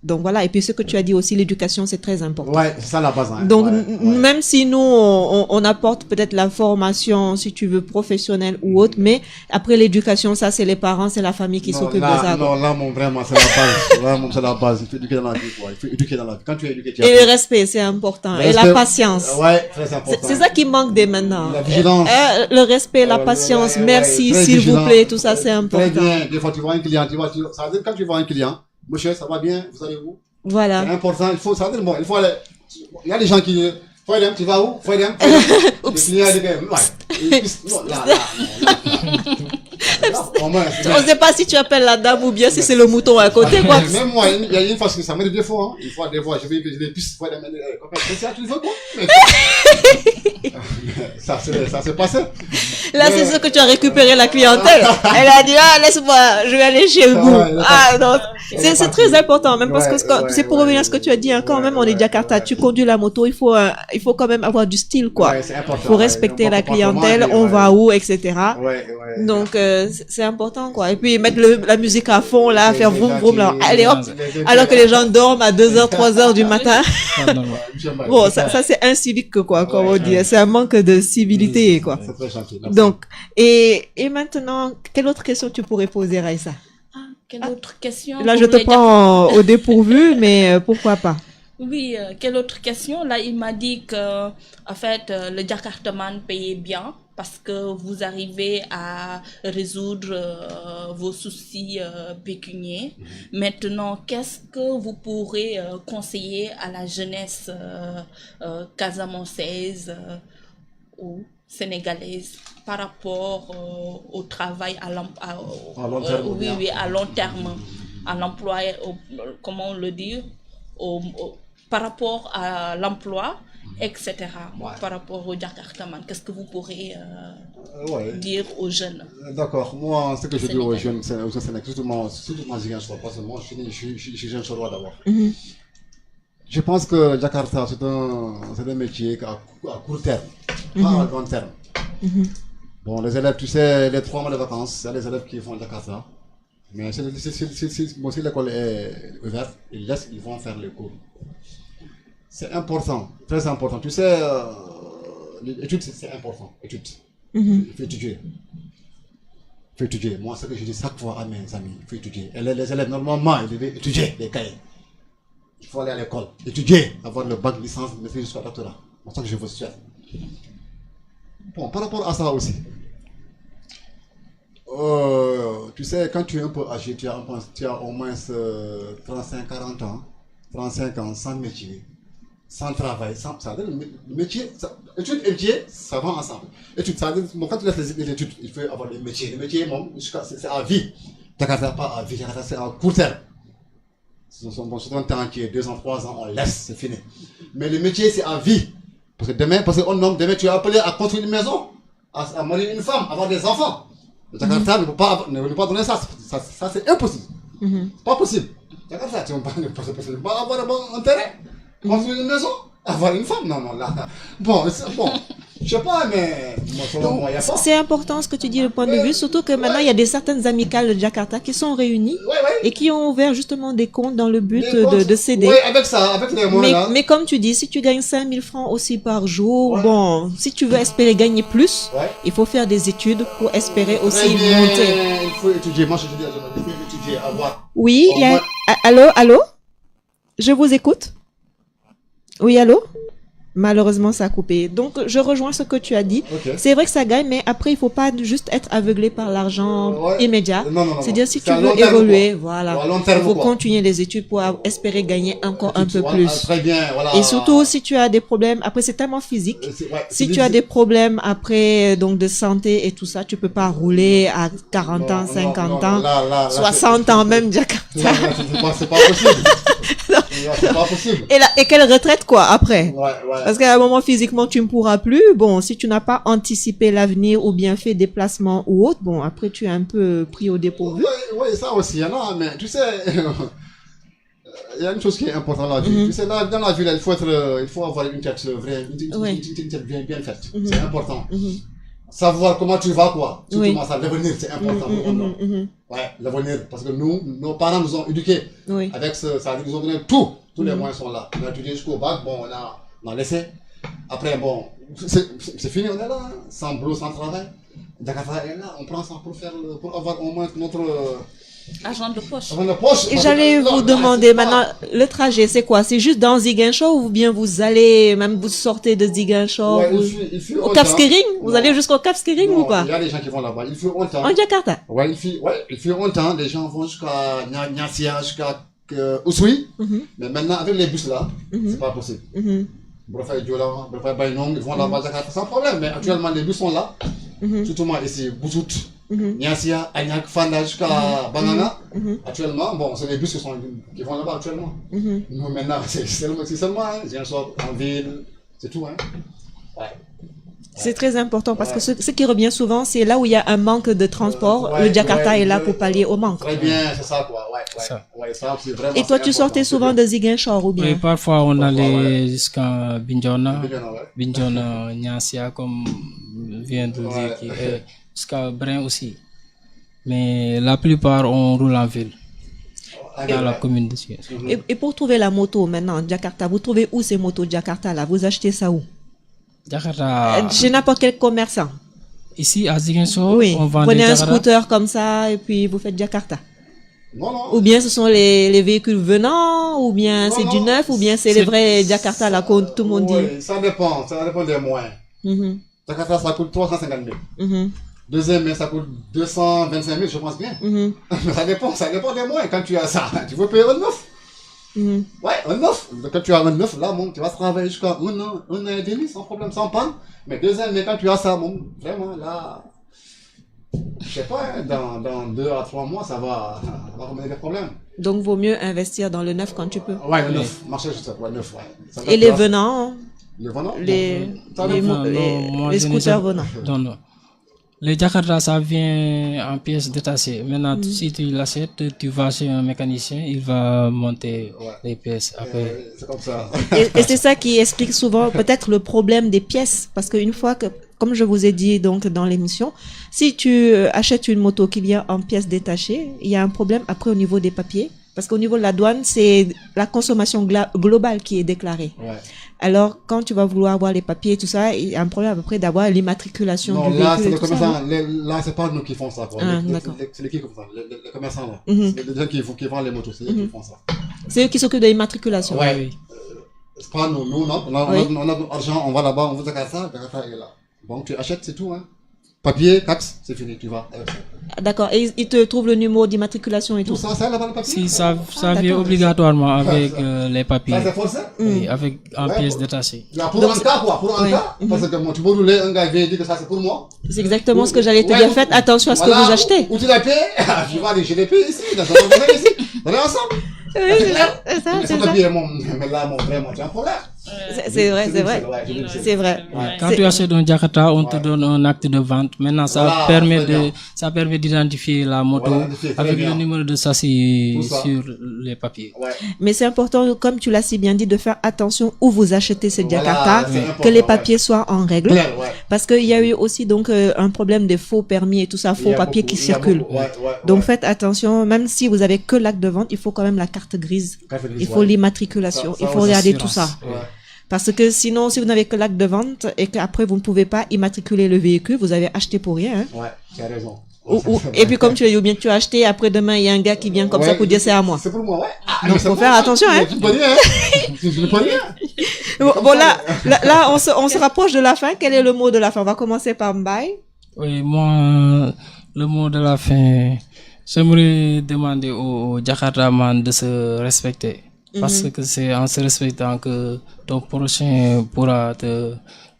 Donc voilà, et puis ce que tu as dit aussi, l'éducation, c'est très important. Ouais, c'est ça la base. Hein. Donc même si nous, on apporte peut-être la formation, si tu veux, professionnelle ou autre, mais après l'éducation, ça c'est les parents, c'est la famille qui s'occupe de ça. Non, là, vraiment, c'est la base. C'est la base. Il faut éduquer dans la vie, quoi. Il faut éduquer dans la vie. Quand tu es éduqué, tu Et le respect, c'est important. Et la patience. Ouais, très important. C'est ça qui manque dès maintenant. La vigilance. Le respect, la patience, merci, s'il vous plaît, tout ça c'est important. Très bien. Des fois, tu vois un client, ça veut dire quand tu vois un client, monsieur, ça va bien, vous allez où? Voilà. C'est important, il faut aller, il y a des gens qui, tu vas où? Oups. On ne sait pas si tu appelles la dame ou bien si c'est le mouton à côté, quoi. Même moi, il y a une fois que ça m'aide des fois, hein. Des fois, je vais pisser, tu le veux quoi? Ça s'est passé. Là, c'est ce que tu as récupéré la clientèle. Elle a dit, laisse-moi, je vais aller chez vous. Non. C'est très important, même parce que c'est pour revenir à ce que tu as dit, hein, quand même, on est Jakarta, tu conduis la moto, il faut quand même avoir du style, quoi. Ouais, c'est important. Il faut respecter la clientèle, on va où, etc. Ouais. Donc, c'est important, quoi. Et puis, mettre la musique à fond, là, faire vroom vroom, là. Allez, hop. Alors que les gens dorment à 2h, 3h du matin. Bon, ça c'est incivique, quoi, comme on dit. C'est un manque de civilité, quoi. C'est très gentil. Donc, et maintenant, quelle autre question tu pourrais poser, Raissa? Quelle autre question? Là, je te prends au dépourvu, mais pourquoi pas? Oui, quelle autre question? Là, il m'a dit que, en fait, le Jakartaman payait bien parce que vous arrivez à résoudre vos soucis pécuniaires. Maintenant, qu'est-ce que vous pourrez conseiller à la jeunesse casamançaise ou sénégalaise par rapport au travail à long terme, à long terme, à l'emploi, comment on le dit, par rapport à l'emploi, etc. Par rapport au Jakartaman, qu'est-ce que vous pourrez dire aux jeunes? D'accord. Moi, ce que je dis aux jeunes, c'est surtout moi, parce que moi, je suis jeune chorois d'abord. Je pense que Jakarta, c'est un métier à court terme, pas à long terme. Bon, les élèves, tu sais, les 3 mois de vacances, il y a les élèves qui font Jakarta. Mais si l'école est ouverte, ils vont faire les cours. C'est important, très important. Tu sais, l'étude, c'est important. Étude. Il faut étudier. Il faut étudier. Moi, ce que je dis chaque fois à mes amis, il faut étudier. Et les élèves, normalement, ils devaient étudier les cahiers. Il faut aller à l'école, étudier, avoir le bac, licence, maîtrise jusqu'à doctorat. C'est ça que je vous souhaite. Bon, par rapport à ça aussi. Tu sais, quand tu es un peu âgé, tu as au moins 35-40 ans, 35 ans, sans métier, sans travail, sans ça. Le métier, études et métier, ça va ensemble. Études, ça veut dire, bon, quand tu laisses les études, il faut avoir des métiers. Les métiers, c'est à vie. Jakarta, pas à vie, Jakarta, c'est à court terme. C'est un temps qui est 2 ans, 3 ans, on laisse, c'est fini. Mais le métier, c'est à vie. Parce que demain, demain, tu es appelé à construire une maison, à marier une femme, à avoir des enfants. Le Jakarta ne peut pas donner ça. Ça c'est impossible. Pas possible. Jakarta, tu ne peux pas avoir un terrain, construire une maison, avoir une femme. Non, là. Bon, je sais pas, mais selon moi, il n'y a pas. C'est important ce que tu dis, le point de vue, surtout que maintenant, il y a des certaines amicales de Jakarta qui sont réunies et qui ont ouvert justement des comptes dans le but de s'aider. Oui, avec ça, avec les moyens. Mais comme tu dis, si tu gagnes 5000 francs aussi par jour, bon, si tu veux espérer gagner plus, il faut faire des études pour espérer aussi monter. Il faut étudier. Moi, je te dis, il faut étudier, avoir. Oui, allô? Je vous écoute. Oui, allô? Malheureusement, ça a coupé. Donc, je rejoins ce que tu as dit. C'est vrai que ça gagne, mais après, il faut pas juste être aveuglé par l'argent immédiat. C'est-à-dire, si tu veux évoluer, voilà, il faut continuer les études pour espérer gagner encore un peu plus. Très bien, voilà. Et surtout, si tu as des problèmes, après, c'est tellement physique. Si tu as des problèmes après, donc, de santé et tout ça, tu peux pas rouler à 40 ans, 50 ans, 60 ans même, Jakarta. C'est pas possible. C'est pas possible. Et quelle retraite, quoi, après? Parce qu'à un moment, physiquement, tu ne pourras plus. Bon, si tu n'as pas anticipé l'avenir ou bien fait déplacement ou autre, bon, après, tu es un peu pris au dépourvu. Oui, ça aussi, il y en a, mais tu sais, il y a une chose qui est importante dans la vie. Tu sais, dans la vie, il faut avoir une tête vraie, une tête bien faite. C'est important. Savoir comment tu vas, quoi. Surtout ça, l'avenir, c'est important pour nous. Ouais, l'avenir. Parce que nos parents nous ont éduqués. Avec ça, ils nous ont donné tout. Tous les moyens sont là. On a étudié jusqu'au bac, bon, on a laissé. Après, bon, c'est fini, on est là, sans boulot, sans travail. Jakarta est là, on prend ça pour avoir au moins notre argent de poche. Et j'allais vous demander maintenant, le trajet, c'est quoi? C'est juste dans Ziguinchor ou bien vous allez, même vous sortez de Ziguinchor au Cap Skirring? Vous allez jusqu'au Cap Skirring ou pas? Il y a des gens qui vont là-bas, il fait longtemps. En Jakarta? Ouais, il fait longtemps, les gens vont jusqu'à Nyasia, jusqu'à Ousoui. Mais maintenant, avec les bus là, c'est pas possible. Brefay Diola, Brefay Baynong, ils vont là-bas Jakarta sans problème. Mais actuellement, les bus sont là. Surtout moi ici, Bouzout, Nyasia, Agnac, Fanda jusqu'à Banana. Actuellement, bon, c'est les bus qui vont là-bas actuellement. Nous, maintenant, c'est seulement, j'ai un sort en ville, c'est tout. C'est très important parce que ce qui revient souvent, c'est là où il y a un manque de transport. Le Jakarta est là pour pallier au manque. Très bien, c'est ça, quoi. Ça, c'est vraiment. Et toi, tu sortais souvent de Ziguinchor ou bien? Oui, parfois on allait jusqu'à Bignona, Nyasia, comme vient de dire, jusqu'à Brin aussi. Mais la plupart, on roule en ville. Dans la commune de Ziguinchor. Et pour trouver la moto maintenant, Jakarta, vous trouvez où ces motos Jakarta là? Vous achetez ça où? Jakarta. Chez n'importe quel commerçant. Ici, à Ziguinchor, Oui, on vend prenez des un Jakarta. scooter comme ça et puis vous faites Jakarta. Non. Ou bien ce sont les véhicules venant, ou bien c'est du neuf, ou bien c'est les vrais Jakarta là que tout le monde dit. Oui, ça dépend des moyens. Jakarta, ça coûte 350 000. Deuxième main, ça coûte 225 000, je pense bien. Mais ça dépend des moyens. Quand tu as ça, tu veux payer un neuf. Ouais, un neuf. Quand tu as un neuf, là, tu vas travailler jusqu'à un an et demi, sans problème, sans panne. Mais deuxième main, quand tu as ça, vraiment, là, je sais pas, hein, dans 2 à 3 mois, ça va remettre des problèmes. Donc vaut mieux investir dans le neuf quand tu peux. Ouais, le neuf. Marché juste, ouais, neuf, ouais. Ça Et les venants, les venants? les scooters venants. Non. Les Jakarta, ça vient en pièces détachées. Maintenant, si tu l'achètes, tu vas chez un mécanicien, il va monter les pièces après. C'est comme ça. Et c'est ça qui explique souvent peut-être le problème des pièces. Parce qu'une fois que, comme je vous ai dit donc dans l'émission, si tu achètes une moto qui vient en pièces détachées, il y a un problème après au niveau des papiers. Parce qu'au niveau de la douane, c'est la consommation globale qui est déclarée. Ouais. Alors, quand tu vas vouloir avoir les papiers et tout ça, il y a un problème à peu près d'avoir l'immatriculation du véhicule. Non, là, c'est le commerçant. Là, c'est pas nous qui font ça. C'est l'équipe comme ça, les commerçants là. C'est les gens qui vendent les motos, c'est eux qui font ça. C'est eux qui s'occupent de l'immatriculation. Oui. C'est pas nous, non. On a notre argent, on va là-bas, on vous accorde ça, Jakarta est là. Bon, tu achètes, c'est tout, hein. Papier, taxe, c'est fini, tu vas avec ça. D'accord. Et ils te trouvent le numéro d'immatriculation et tout. Tout ça, c'est là-bas le papier. Si, ça vient obligatoirement avec les papiers. Ça, c'est forcé? Oui, avec en pièces détachées. Pour un cas, quoi, pour un cas. Parce que moi, tu peux rouler, un gars vient dire que ça, c'est pour moi. C'est exactement ce que j'allais te dire. Faites attention à ce que vous achetez. Où tu l'as payé? Je vais aller chez les pays ici, dans un magasin ici. On est ensemble. Oui, c'est ça. Mais là, vraiment, tu as un problème. C'est vrai. C'est vrai. Quand tu achètes un Jakarta, on te donne un acte de vente. Maintenant, ça permet d'identifier la moto avec le numéro de châssis sur les papiers. Mais c'est important, comme tu l'as si bien dit, de faire attention où vous achetez ce Jakarta, que les papiers soient en règle. Parce qu'il y a eu aussi donc un problème de faux permis et tout ça, faux papiers qui circulent. Donc faites attention, même si vous avez que l'acte de vente, il faut quand même la carte grise. Il faut l'immatriculation, il faut regarder tout ça. Parce que sinon, si vous n'avez que l'acte de vente et qu'après vous ne pouvez pas immatriculer le véhicule, vous avez acheté pour rien. Hein. Ouais, tu as raison. Et puis comme tu l'as dit, ou bien tu as acheté, après demain il y a un gars qui vient comme ça pour dire c'est à moi. C'est pour moi, ouais. Donc faut faire attention, hein. Tu peux rien, hein. Tu peux rien. Bon là on se rapproche de la fin. Quel est le mot de la fin? On va commencer par Mbaye. Oui, moi, le mot de la fin, j'aimerais demander aux Jakartaman de se respecter. Parce que c'est en se respectant que ton prochain pourra te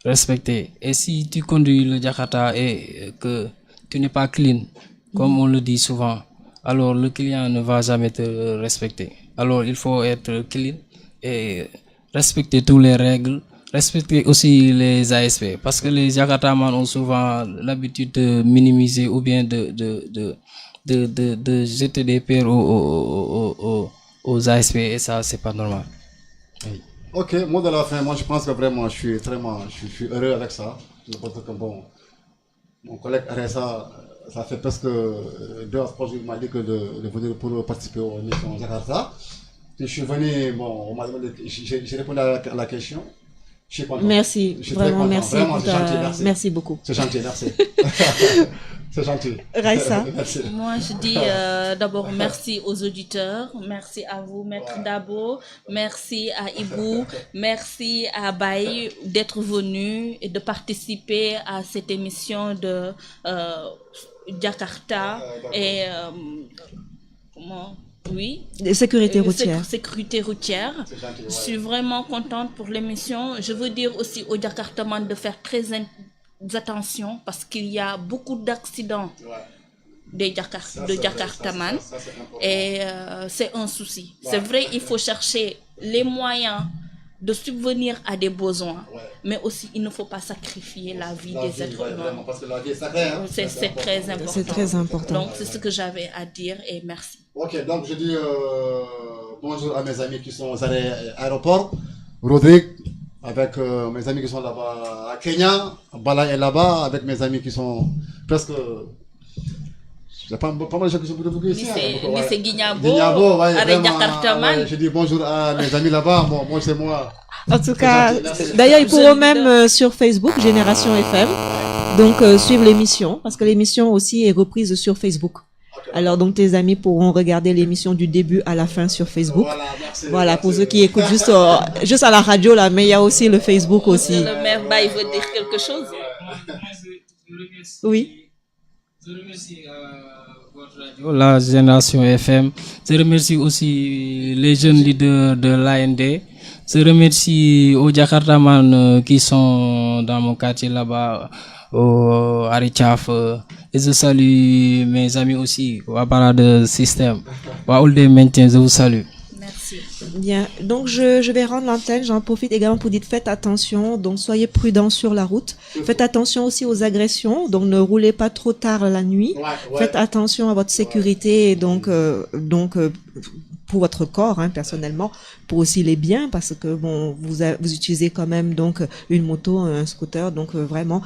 respecter. Et si tu conduis le Jakarta et que tu n'es pas clean, comme on le dit souvent, alors le client ne va jamais te respecter. Alors il faut être clean et respecter toutes les règles, respecter aussi les ASP. Parce que les Jakartamans ont souvent l'habitude de minimiser ou bien de jeter des pierres aux ASP, et ça c'est pas normal. Oui. Ok, mot de la fin, moi je pense que vraiment je suis heureux avec ça. Parce que bon, mon collègue Aressa, ça fait presque 2 à 3 jours qu'il m'a dit que de venir pour participer aux missions Jakarta. Puis je suis venu, bon, on m'a demandé, j'ai répondu à la question. Je suis content. Merci, vraiment merci. Vraiment, c'est gentil, merci. Merci beaucoup. C'est gentil, merci. C'est gentil. Raissa. Moi, je dis d'abord merci aux auditeurs, merci à vous, Maître Dabo, merci à Ibou, merci à Baye d'être venu et de participer à cette émission de Jakarta et oui. Sécurité routière. Sécurité routière. Gentil, Je suis vraiment contente pour l'émission. Je veux dire aussi aux Jakartamans de faire très attention parce qu'il y a beaucoup d'accidents de Jakartaman et c'est un souci. C'est vrai, il faut chercher les moyens de subvenir à des besoins, mais aussi il ne faut pas sacrifier la vie des êtres humains. Parce que la vie est sacrée, hein. C'est très important. C'est très important. Donc c'est ce que j'avais à dire et merci. Ok, donc je dis bonjour à mes amis qui sont aux aéroports, Rodrigue, avec mes amis qui sont là-bas à Kenya, Bala est là-bas, avec mes amis qui sont presque, J'ai pas mal de gens qui sont beaucoup ici. Lycée Guignabo, Guignabo, ouais, avec Jakartaman. Je dis bonjour à mes amis là-bas. Moi, c'est moi. En tout cas, d'ailleurs, ils pourront même sur Facebook, Génération FM, donc suivre l'émission, parce que l'émission aussi est reprise sur Facebook. Alors donc tes amis pourront regarder l'émission du début à la fin sur Facebook. Voilà, pour ceux qui écoutent juste à la radio là, mais il y a aussi le Facebook aussi. Le maire Baye veut dire quelque chose. Oui. Je remercie votre radio, la Génération FM. Je remercie aussi les jeunes leaders de l'AND. Je remercie aux Jakartaman qui sont dans mon quartier là-bas, au Arichaf. Et je salue mes amis aussi, au Parade System, au Old Maintien, je vous salue. Merci. Bien, donc je vais rendre l'antenne, j'en profite également pour dire faites attention, donc soyez prudents sur la route, faites attention aussi aux agressions, donc ne roulez pas trop tard la nuit, faites attention à votre sécurité, donc pour votre corps, personnellement, pour aussi les biens, parce que bon, vous utilisez quand même donc une moto, un scooter, donc vraiment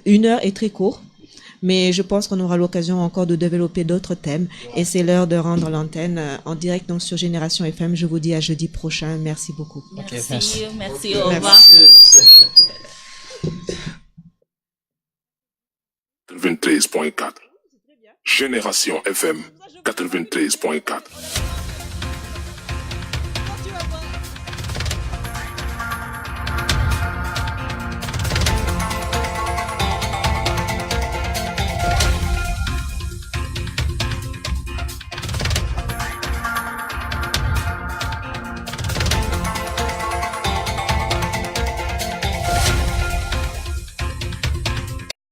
1 heure est très court. Mais je pense qu'on aura l'occasion encore de développer d'autres thèmes. Et c'est l'heure de rendre l'antenne en direct donc sur Génération FM. Je vous dis à jeudi prochain. Merci beaucoup. Merci, au revoir. 93.4. Génération FM 93.4.